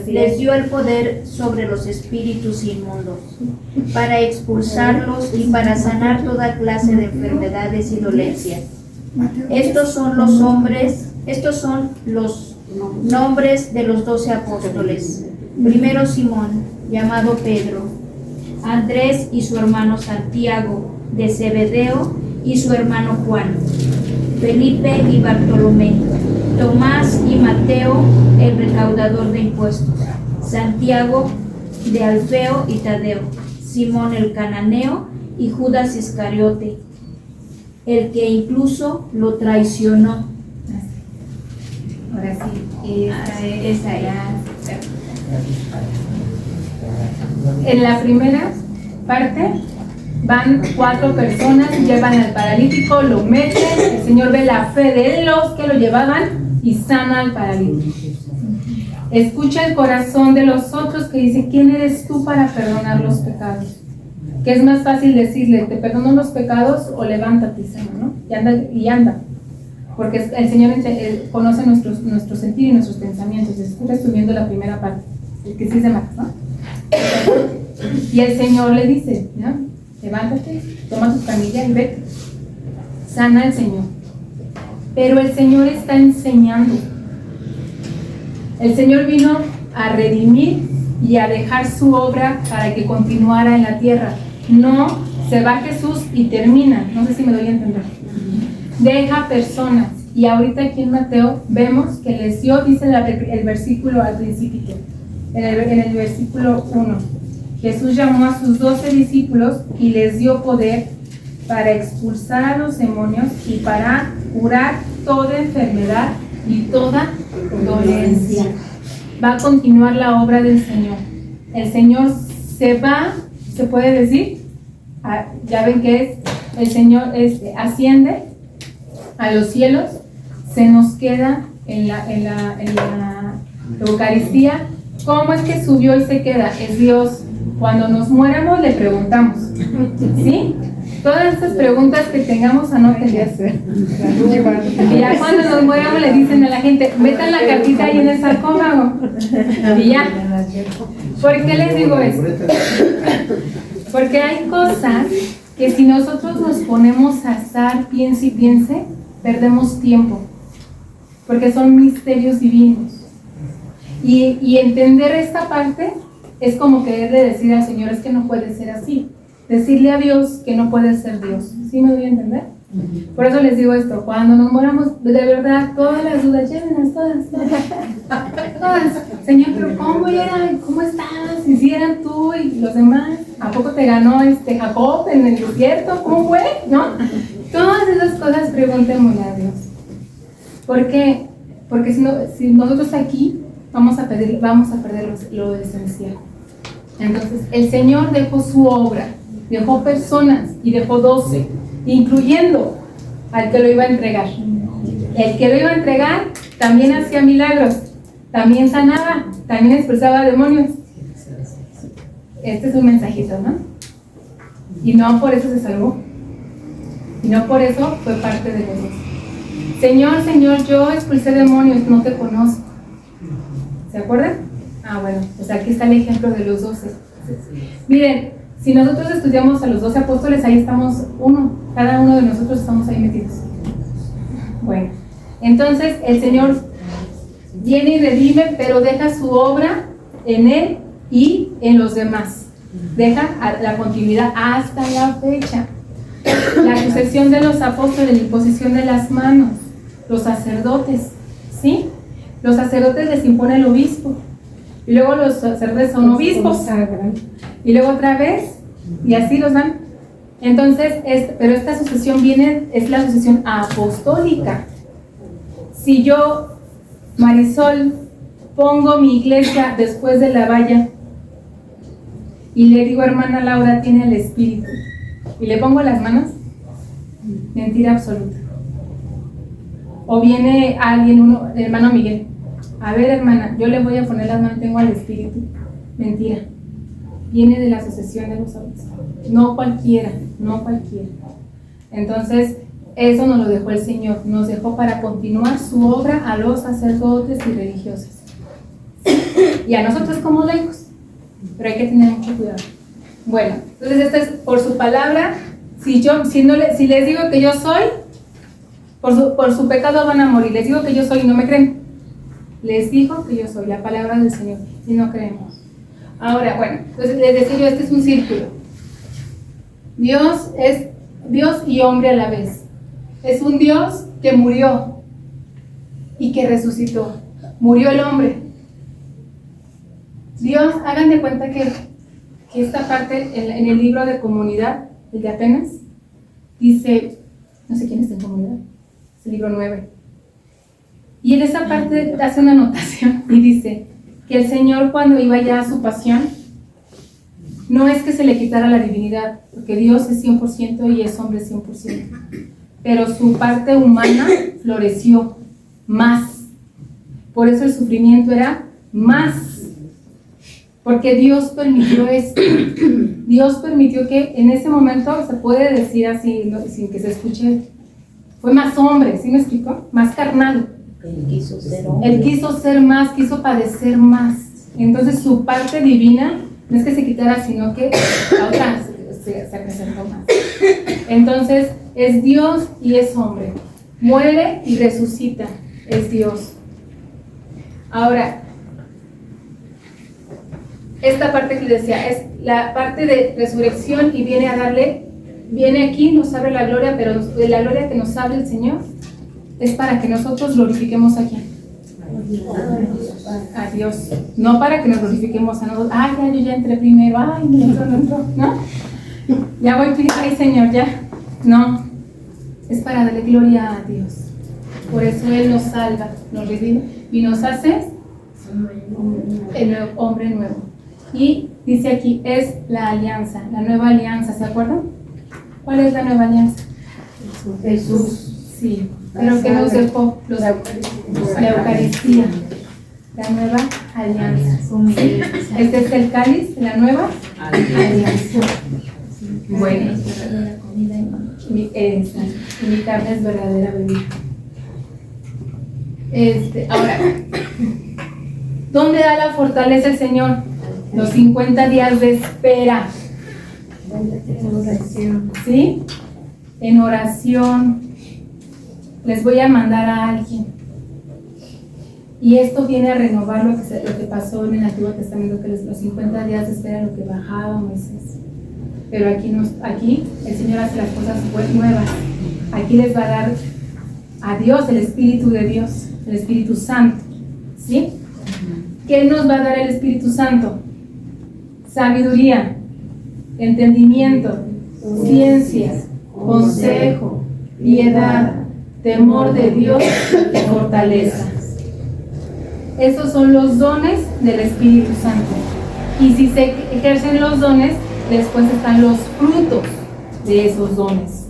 les dio el poder sobre los espíritus inmundos, para expulsarlos y para sanar toda clase de enfermedades y dolencias. Estos son los nombres de los 12 apóstoles. Primero Simón, llamado Pedro, Andrés y su hermano Santiago, de Zebedeo y su hermano Juan, Felipe y Bartolomé, Tomás y Mateo, el recaudador de impuestos, Santiago de Alfeo y Tadeo, Simón el cananeo y Judas Iscariote, el que incluso lo traicionó. Ahora sí, esa era. En la primera parte van 4 personas, llevan al paralítico, lo meten, el Señor ve la fe de los que lo llevaban y sana al paralítico. Escucha el corazón de los otros que dice, ¿quién eres tú para perdonar los pecados? Que es más fácil decirle, te perdono los pecados o levántate y sana, ¿no? Y anda. Porque el Señor conoce nuestro sentir y nuestros pensamientos. Estoy resumiendo la primera parte, el que sí se mata, ¿no? Y el Señor le dice, ¿no? Levántate, toma tu camilla y vete. Sana el Señor. Pero el Señor está enseñando. El Señor vino a redimir y a dejar su obra para que continuara en la tierra. No se va Jesús y termina. No sé si me doy a entender. Deja personas. Y ahorita aquí en Mateo vemos que les dio, dice el versículo al principio, en el versículo 1. Jesús llamó a sus 12 discípulos y les dio poder para expulsar a los demonios y para curar toda enfermedad y toda dolencia. Va a continuar la obra del Señor. El Señor se va, se puede decir, ya ven que es, el Señor asciende a los cielos, se nos queda en la Eucaristía. ¿Cómo es que subió y se queda? Es Dios. Cuando nos muéramos le preguntamos, ¿sí? Todas estas preguntas que tengamos anótenlas. Y ya cuando nos muéramos le dicen a la gente, metan la cartita ahí en el sarcófago. Y ya. ¿Por qué les digo esto? Porque hay cosas que si nosotros nos ponemos a estar, piense y piense, perdemos tiempo. Porque son misterios divinos. Y entender esta parte es como quererle decir al Señor, es que no puede ser así. Decirle a Dios que no puede ser Dios. ¿Sí me doy a entender? Por eso les digo esto, cuando nos moramos, de verdad, todas las dudas, llévenlas todas. Señor, pero ¿cómo era? ¿Cómo estabas? ¿Y si eran tú y los demás? ¿A poco te ganó Jacob en el desierto? ¿Cómo fue? ¿No? Todas esas cosas pregúntenmosle a Dios. ¿Por qué? Porque si nosotros aquí vamos a perder lo esencial. Entonces, el Señor dejó su obra, dejó personas y dejó 12, incluyendo al que lo iba a entregar. El que lo iba a entregar también hacía milagros, también sanaba, también expulsaba demonios. Este es un mensajito, ¿no? Y no por eso se salvó. Y no por eso fue parte de los 12. Señor, Señor, yo expulsé demonios, no te conozco. ¿Se acuerdan? Ah, bueno, pues aquí está el ejemplo de los 12. Miren, si nosotros estudiamos a los 12 apóstoles, ahí estamos cada uno de nosotros estamos ahí metidos. Bueno, entonces el Señor viene y redime, pero deja su obra en Él y en los demás. Deja la continuidad hasta la fecha. La sucesión de los apóstoles, la imposición de las manos, los sacerdotes, ¿sí? Los sacerdotes les impone el obispo. Y luego los sacerdotes son obispos. Y luego otra vez, y así los van Entonces, pero esta sucesión es la sucesión apostólica. Si yo, Marisol, pongo mi iglesia después de la valla y le digo, hermana Laura, tiene el Espíritu, y le pongo las manos, mentira absoluta. O viene alguien, hermano Miguel, a ver, hermana, yo le voy a poner las manos, tengo al Espíritu, mentira. Viene de la sucesión de los hombres. No cualquiera. Entonces, eso nos lo dejó el Señor, nos dejó para continuar su obra a los sacerdotes y religiosos. Y a nosotros como laicos, pero hay que tener mucho cuidado. Bueno, entonces esto es por su palabra. Si les digo que yo soy, por su pecado van a morir. Les digo que yo soy y no me creen. Les dijo que yo soy, la palabra del Señor, y no creemos. Ahora, bueno, entonces les decía yo, este es un círculo. Dios es Dios y hombre a la vez. Es un Dios que murió y que resucitó. Murió el hombre. Dios, hagan de cuenta que esta parte en el libro de comunidad, el de apenas, dice, no sé quién está en comunidad, es el libro 9. Y en esa parte hace una anotación y dice que el Señor, cuando iba ya a su pasión, no es que se le quitara la divinidad, porque Dios es 100% y es hombre 100%, pero su parte humana floreció más. Por eso el sufrimiento era más, porque Dios permitió esto. Dios permitió que en ese momento, se puede decir así, ¿no?, sin que se escuche, fue más hombre, ¿sí me explico? Más carnal. Él quiso ser hombre. Él quiso ser más, quiso padecer más. Entonces su parte divina no es que se quitara, sino que la otra se acrecentó más. Entonces es Dios y es hombre. Muere y resucita, es Dios. Ahora, esta parte que les decía es la parte de resurrección y viene aquí, nos abre la gloria, pero de la gloria que nos abre el Señor es para que nosotros glorifiquemos a quién. A Dios, no para que nos glorifiquemos a nosotros. Ay, ya, yo ya entré primero, ay, no entró, ¿no? Ya voy, ay, Señor, ya. No, es para darle gloria a Dios. Por eso Él nos salva, nos redime y nos hace el hombre nuevo. Y dice aquí, es la alianza, la nueva alianza, ¿se acuerdan? ¿Cuál es la nueva alianza? Jesús. Sí, pero que nos dejó la Eucaristía, la nueva alianza. ¿Sí? Este es el cáliz de la nueva alianza. Bueno, mi carne es verdadera bebida. Ahora, ¿dónde da la fortaleza el Señor? Los 50 días de espera. ¿Sí? En oración. Les voy a mandar a alguien. Y esto viene a renovar lo que pasó en el Antiguo Testamento, que los 50 días de espera, lo que bajaba Moisés. Pero aquí el Señor hace las cosas nuevas. Aquí les va a dar a Dios, el Espíritu de Dios, el Espíritu Santo. ¿Sí? ¿Qué nos va a dar el Espíritu Santo? Sabiduría, entendimiento, ciencia, consejo, piedad, temor de Dios y fortaleza. Esos son los dones del Espíritu Santo. Y si se ejercen los dones, después están los frutos de esos dones.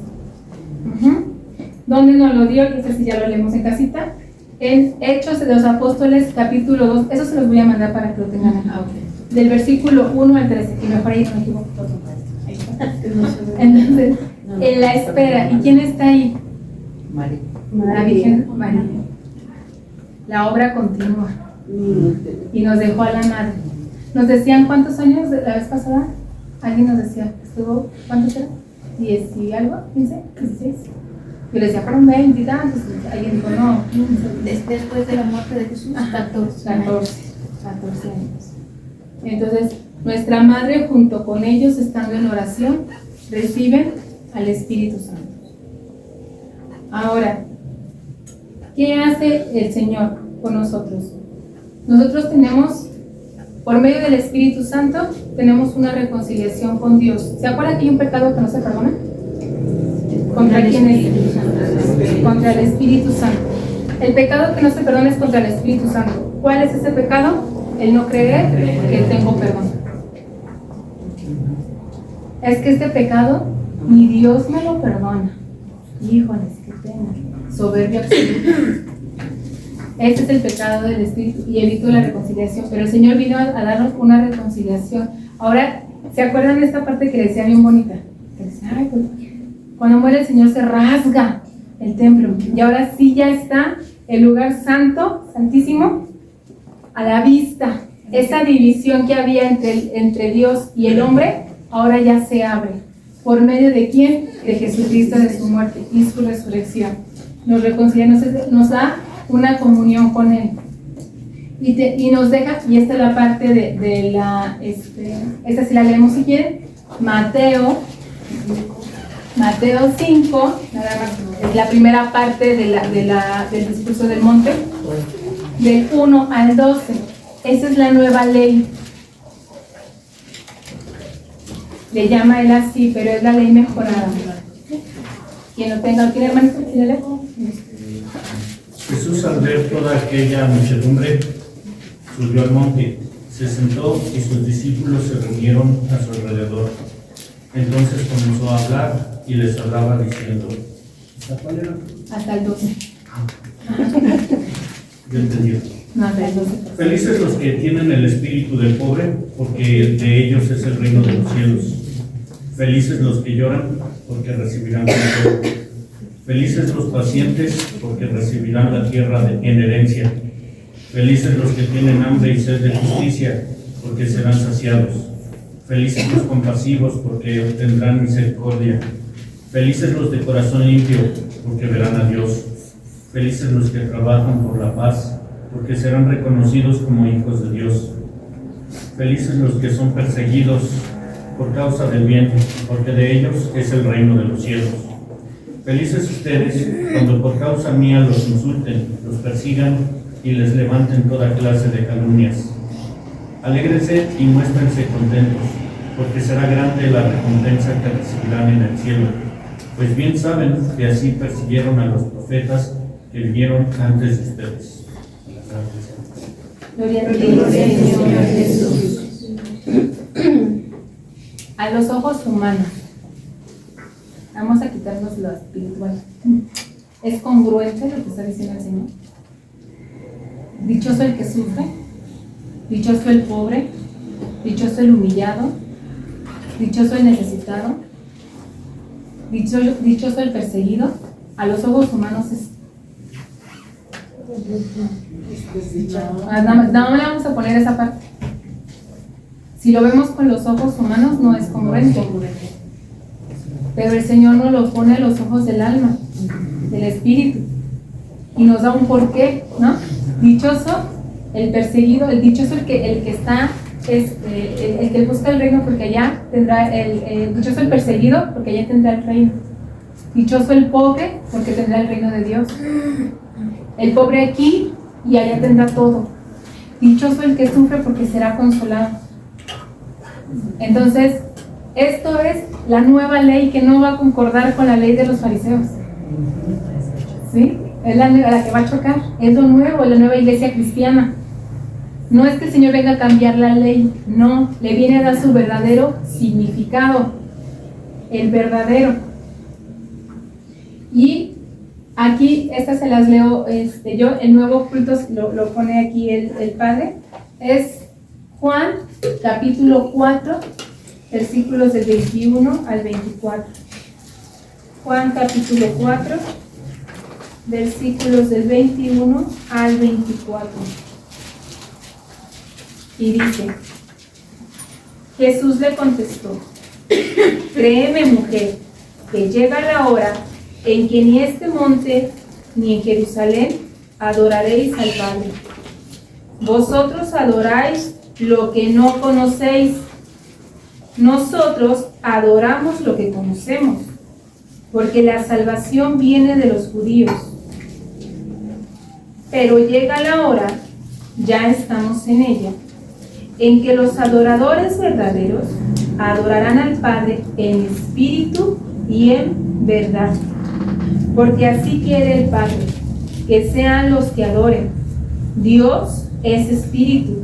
¿Dónde nos lo dio? Y ese sí ya lo leemos en casita. En Hechos de los Apóstoles, capítulo 2. Eso se los voy a mandar para que lo tengan acá. Del versículo 1 al 13. Y mejor ahí no me equivoco. Ahí está. Entonces, en la espera. ¿Y quién está ahí? María. La Virgen María. La obra continúa. Y nos dejó a la madre. Nos decían cuántos años de la vez pasada. Alguien nos decía, estuvo, ¿cuántos eran? 10 y algo, 15, 16. Yo les decía, fueron 20 y tantos. Alguien dijo, no, 15. Después de la muerte de Jesús, 14 años. Entonces, nuestra madre, junto con ellos, estando en oración, reciben al Espíritu Santo. Ahora, ¿qué hace el Señor con nosotros? Nosotros tenemos Por medio del Espíritu Santo tenemos una reconciliación con Dios. ¿Se acuerdan que hay un pecado que no se perdona? ¿Contra quién es? Contra el Espíritu Santo. El pecado que no se perdona es contra el Espíritu Santo. ¿Cuál es ese pecado? El no creer que tengo perdón. Es que este pecado ni Dios me lo perdona. Híjoles, qué pena. Soberbia absoluta. Este es el pecado del Espíritu y evito la reconciliación. Pero el Señor vino a darnos una reconciliación. Ahora, ¿se acuerdan de esta parte que decía bien bonita? Que decía, ay, pues, cuando muere el Señor se rasga el templo. Y ahora sí ya está el lugar santo, santísimo, a la vista. Esa división que había entre Dios y el hombre, ahora ya se abre. ¿Por medio de quién? De Jesucristo, de su muerte y su resurrección. Nos reconcilia, nos da una comunión con Él. Y nos deja, y esta es la parte de la, esta si la leemos si quieren, Mateo 5, nada más, es la primera parte del discurso del monte, del 1 al 12. Esa es la nueva ley. Le llama él así, pero es la ley mejorada. Quien lo tenga, ¿quién hermanito? ¿Quién le lee? Jesús, al ver toda aquella muchedumbre, subió al monte, se sentó y sus discípulos se reunieron a su alrededor. Entonces comenzó a hablar y les hablaba diciendo, ¿hasta cuál era? Hasta el 12. Yo entendí. No, hasta el 12. Felices los que tienen el espíritu del pobre, porque de ellos es el reino de los cielos. Felices los que lloran, porque recibirán consuelo. Felices los pacientes, porque recibirán la tierra en herencia. Felices los que tienen hambre y sed de justicia, porque serán saciados. Felices los compasivos, porque obtendrán misericordia. Felices los de corazón limpio, porque verán a Dios. Felices los que trabajan por la paz, porque serán reconocidos como hijos de Dios. Felices los que son perseguidos por causa del bien, porque de ellos es el reino de los cielos. Felices ustedes cuando por causa mía los insulten, los persigan y les levanten toda clase de calumnias. Alégrense y muéstrense contentos, porque será grande la recompensa que recibirán en el cielo, pues bien saben que así persiguieron a los profetas que vinieron antes de ustedes. Gloria a ti, Señor Jesús. A los ojos humanos. Vamos a quitarnos lo espiritual. ¿Es congruente lo que está diciendo el Señor? Dichoso el que sufre, dichoso el pobre, dichoso el humillado, dichoso el necesitado, dichoso el perseguido. A los ojos humanos es... No le vamos a poner esa parte. Si lo vemos con los ojos humanos no es congruente. Pero el Señor nos lo pone a los ojos del alma, del espíritu, y nos da un porqué, ¿no? Dichoso el perseguido, el dichoso el que está, el que busca el reino, porque allá tendrá dichoso el perseguido, porque allá tendrá el reino. Dichoso el pobre, porque tendrá el reino de Dios. El pobre aquí y allá tendrá todo. Dichoso el que sufre, porque será consolado. Entonces, esto es la nueva ley que no va a concordar con la ley de los fariseos. ¿Sí? Es la que va a chocar. Es lo nuevo, la nueva iglesia cristiana. No es que el Señor venga a cambiar la ley, no. Le viene a dar su verdadero significado. El verdadero. Y aquí, estas se las leo yo. El nuevo culto lo pone aquí el Padre. Es Juan, capítulo 4. Versículos del 21 al 24. Juan capítulo 4, versículos del 21 al 24. Y dice, Jesús le contestó, créeme mujer, que llega la hora en que ni este monte ni en Jerusalén adoraréis al Padre. Vosotros adoráis lo que no conocéis. Nosotros adoramos lo que conocemos, porque la salvación viene de los judíos. Pero llega la hora, ya estamos en ella, en que los adoradores verdaderos adorarán al Padre en espíritu y en verdad. Porque así quiere el Padre, que sean los que adoren. Dios es espíritu,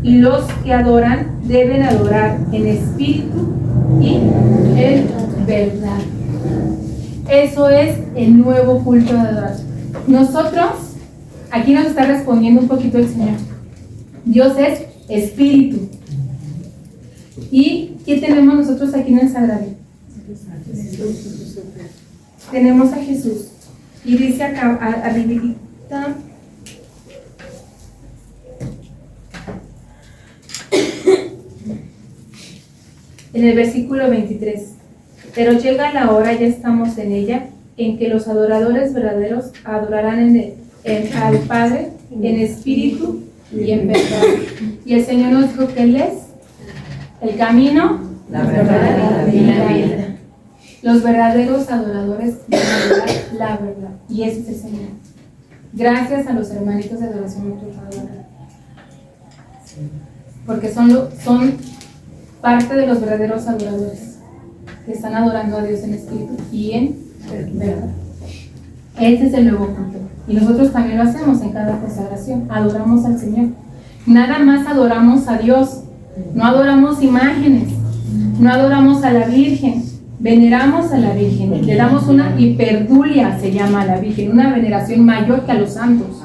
y los que adoran deben adorar en espíritu y en verdad. Eso es el nuevo culto de adoración. Nosotros, aquí nos está respondiendo un poquito el Señor. Dios es espíritu. ¿Y qué tenemos nosotros aquí en el Sagrario? Tenemos a Jesús. Y dice acá, arribita, en el versículo 23. Pero llega la hora, ya estamos en ella, en que los adoradores verdaderos adorarán al Padre en espíritu y en verdad. Y el Señor nos dijo que Él es el camino, la verdad y la vida. Los verdaderos adoradores van a adorar la verdad. Y ese es el Señor. Gracias a los hermanitos de adoración multiplicadora. Porque son parte de los verdaderos adoradores que están adorando a Dios en espíritu y en verdad. Este es el nuevo culto. Y nosotros también lo hacemos en cada consagración. Adoramos al Señor. Nada más adoramos a Dios. No adoramos imágenes. No adoramos a la Virgen. Veneramos a la Virgen. Le damos una hiperdulia, se llama a la Virgen. Una veneración mayor que a los santos.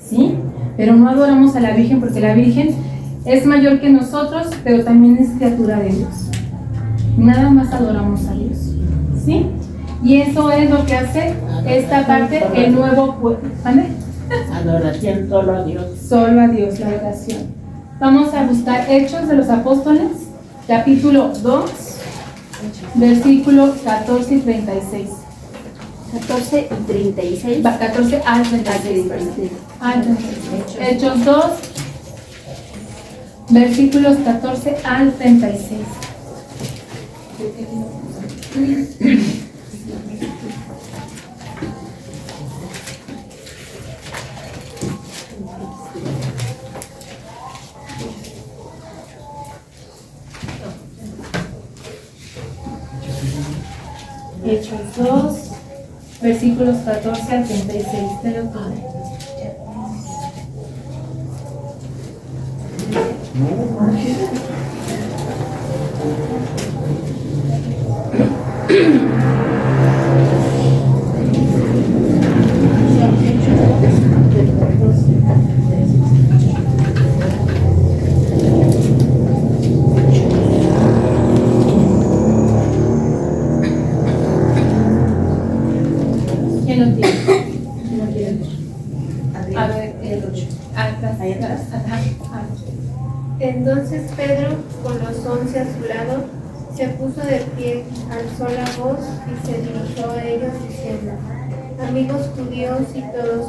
¿Sí? Pero no adoramos a la Virgen porque la Virgen es mayor que nosotros, pero también es criatura de Dios. Nada más adoramos a Dios. ¿Sí? Y eso es lo que hace esta parte, el nuevo pueblo. ¿Vale? Adoración solo a Dios. Solo a Dios, la adoración. Vamos a buscar Hechos de los Apóstoles, capítulo 2, versículos 14 y 36. 14 y 36. 14 al 36. Hechos 2, versículos 14 al 36. Hechos 2, versículos 14 al 36. Te lo pido. ¿Quién lo tiene? ¿Quién lo quiere ver? A ver, el 8. Atrás, ahí atrás. Entonces Pedro, con los 11 a su lado, se puso de pie, alzó la voz y se dirigió a ellos diciendo: Amigos judíos y todos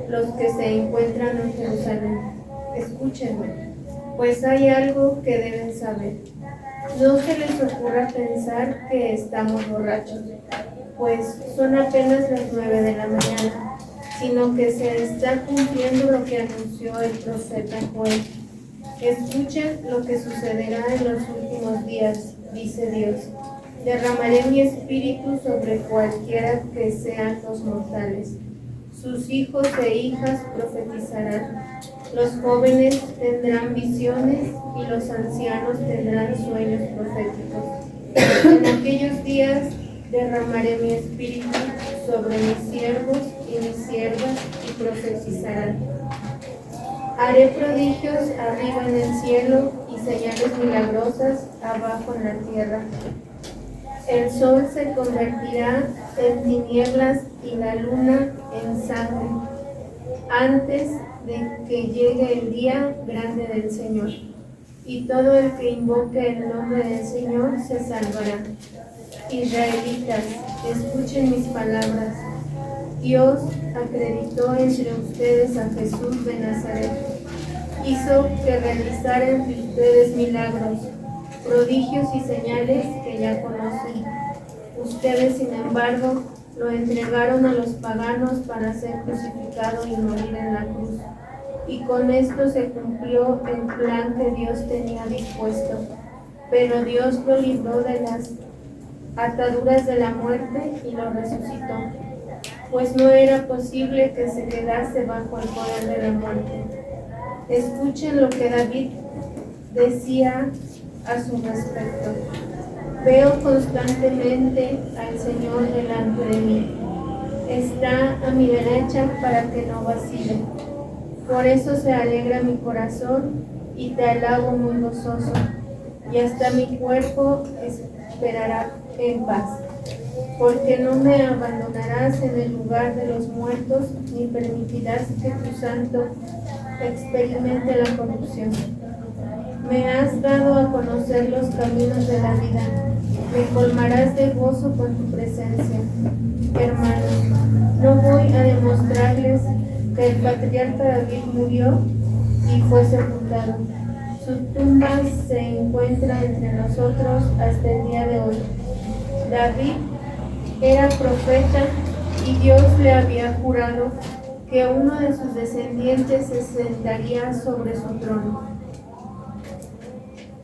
los que se encuentran en Jerusalén, escúchenme, pues hay algo que deben saber. No se les ocurra pensar que estamos borrachos, pues son apenas las 9 de la mañana, sino que se está cumpliendo lo que anunció el profeta Joel. Escuchen lo que sucederá en los últimos días, dice Dios. Derramaré mi espíritu sobre cualquiera que sean los mortales. Sus hijos e hijas profetizarán. Los jóvenes tendrán visiones y los ancianos tendrán sueños proféticos. En aquellos días derramaré mi espíritu sobre mis siervos y mis siervas y profetizarán. Haré prodigios arriba en el cielo y señales milagrosas abajo en la tierra. El sol se convertirá en tinieblas y la luna en sangre, antes de que llegue el día grande del Señor. Y todo el que invoque el nombre del Señor se salvará. Israelitas, escuchen mis palabras. Dios acreditó entre ustedes a Jesús de Nazaret. Hizo que realizara entre ustedes milagros, prodigios y señales que ya conocen. Ustedes, sin embargo, lo entregaron a los paganos para ser crucificado y morir en la cruz. y con esto se cumplió el plan que Dios tenía dispuesto. Pero Dios lo libró de las ataduras de la muerte y lo resucitó, pues no era posible que se quedase bajo el poder de la muerte. Escuchen lo que David decía a su respecto. Veo constantemente al Señor delante de mí. Está a mi derecha para que no vacile. Por eso se alegra mi corazón y te alabo muy gozoso, y hasta mi cuerpo esperará en paz. Porque no me abandonarás en el lugar de los muertos, ni permitirás que tu santo experimente la corrupción. Me has dado a conocer los caminos de la vida. Me colmarás de gozo con tu presencia. Hermanos, no voy a demostrarles que el patriarca David murió y fue sepultado. Su tumba se encuentra entre nosotros hasta el día de hoy. David era profeta y Dios le había jurado que uno de sus descendientes se sentaría sobre su trono.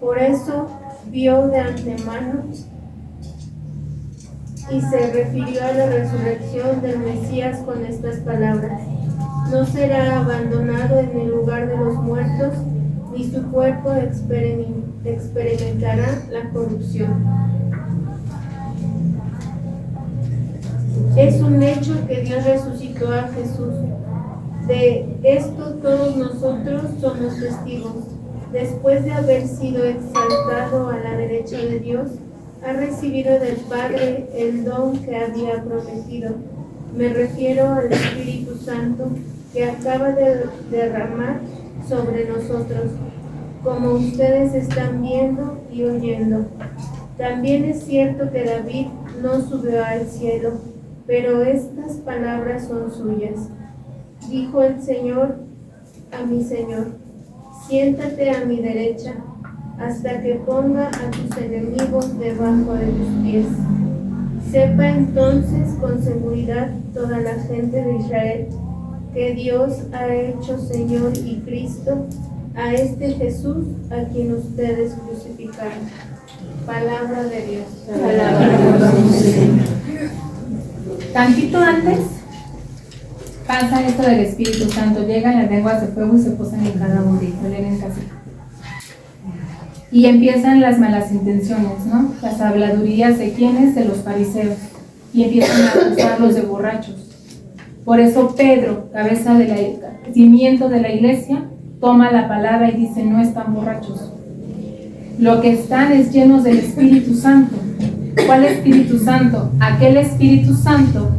Por eso vio de antemano y se refirió a la resurrección del Mesías con estas palabras: no será abandonado en el lugar de los muertos, ni su cuerpo experimentará la corrupción. Es un hecho que Dios resucitó a Jesús. De esto todos nosotros somos testigos. Después de haber sido exaltado a la derecha de Dios, ha recibido del Padre el don que había prometido. Me refiero al Espíritu Santo que acaba de derramar sobre nosotros, como ustedes están viendo y oyendo. También es cierto que David no subió al cielo, pero estas palabras son suyas. Dijo el Señor a mi Señor: siéntate a mi derecha, hasta que ponga a tus enemigos debajo de tus pies. Sepa entonces con seguridad toda la gente de Israel que Dios ha hecho Señor y Cristo a este Jesús a quien ustedes crucificaron. Palabra de Dios. Palabra de Dios. Tantito antes pasa esto del Espíritu Santo, llegan las lenguas de fuego y se posan en cada uno, en casita. Y empiezan las malas intenciones, ¿no? Las habladurías de quienes, de los fariseos, y empiezan a acusarlos de borrachos. Por eso Pedro, cabeza de la cimiento de la iglesia, toma la palabra y dice: no están borrachos. Lo que están es llenos del Espíritu Santo. ¿Cuál Espíritu Santo? Aquel Espíritu Santo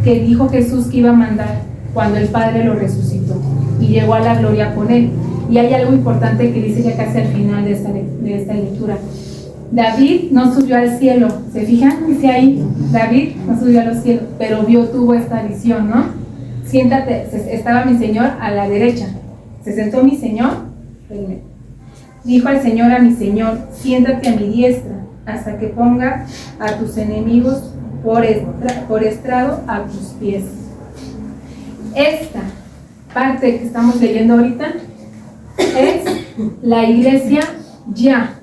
que dijo Jesús que iba a mandar cuando el Padre lo resucitó y llegó a la gloria con él. Y hay algo importante que dice ya casi al final de esta lectura. David no subió al cielo, ¿se fijan? Dice ahí, David no subió a los cielos, pero tuvo esta visión, ¿no? Siéntate, estaba mi Señor a la derecha. Se sentó mi Señor, dijo al Señor a mi Señor: siéntate a mi diestra, hasta que ponga a tus enemigos por estrado a tus pies. Esta parte que estamos leyendo ahorita es la iglesia ya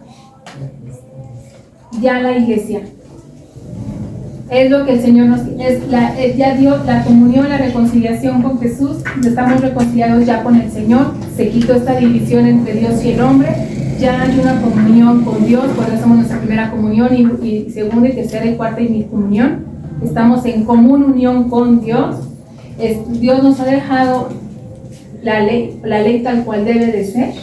la iglesia. Es lo que el Señor nos ya dio la comunión, la reconciliación con Jesús. Estamos reconciliados ya con el Señor. Se quitó esta división entre Dios y el hombre. Ya hay una comunión con Dios, por eso somos nuestra primera comunión y segunda y tercera y cuarta y mi comunión. Estamos en común unión con Dios. Dios nos ha dejado la ley tal cual debe de ser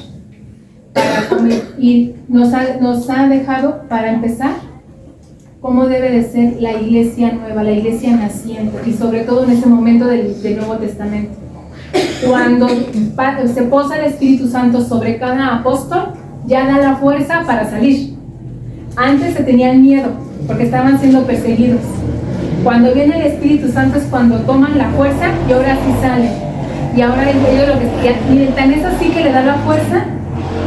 y nos ha dejado, para empezar, cómo debe de ser la iglesia nueva, la iglesia naciente, y sobre todo en ese momento del Nuevo Testamento. Cuando se posa el Espíritu Santo sobre cada apóstol, ya da la fuerza para salir. Antes se tenían miedo porque estaban siendo perseguidos. Cuando viene el Espíritu Santo es cuando toman la fuerza y ahora sí salen. Y ahora ellos lo que miren, tan es así que le da la fuerza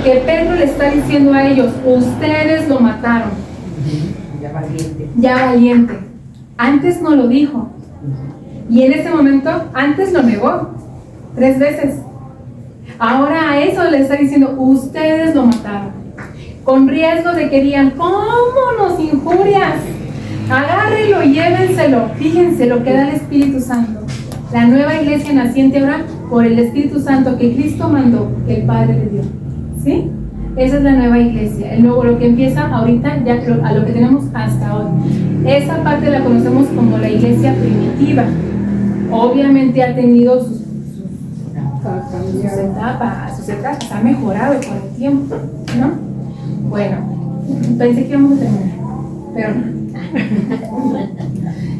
que Pedro le está diciendo a ellos: ustedes lo mataron. Ya valiente. Antes no lo dijo. Y en ese momento, antes lo negó 3 veces. Ahora a eso le está diciendo, ustedes lo mataron, con riesgo de que digan, ¿cómo nos injurias? Agárrenlo y llévenselo. Fíjense lo que da el Espíritu Santo. La nueva iglesia naciente ahora por el Espíritu Santo que Cristo mandó, que el Padre le dio. ¿Sí? Esa es la nueva iglesia. El nuevo, lo que empieza ahorita, ya a lo que tenemos hasta hoy. Esa parte la conocemos como la iglesia primitiva. Obviamente ha tenido sus etapas, ha mejorado con el tiempo, ¿no? Bueno, pensé que íbamos a terminar, pero no.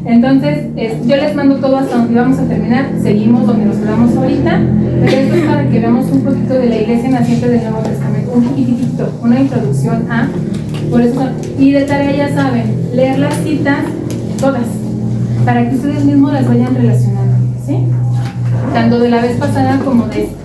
Entonces, yo les mando todo hasta donde vamos a terminar, seguimos donde nos quedamos ahorita, pero esto es para que veamos un poquito de la iglesia naciente del Nuevo Testamento, un poquitito, una introducción a, por eso, y de tarea ya saben, leer las citas, todas, para que ustedes mismos las vayan relacionando, ¿sí? Tanto de la vez pasada como de esta.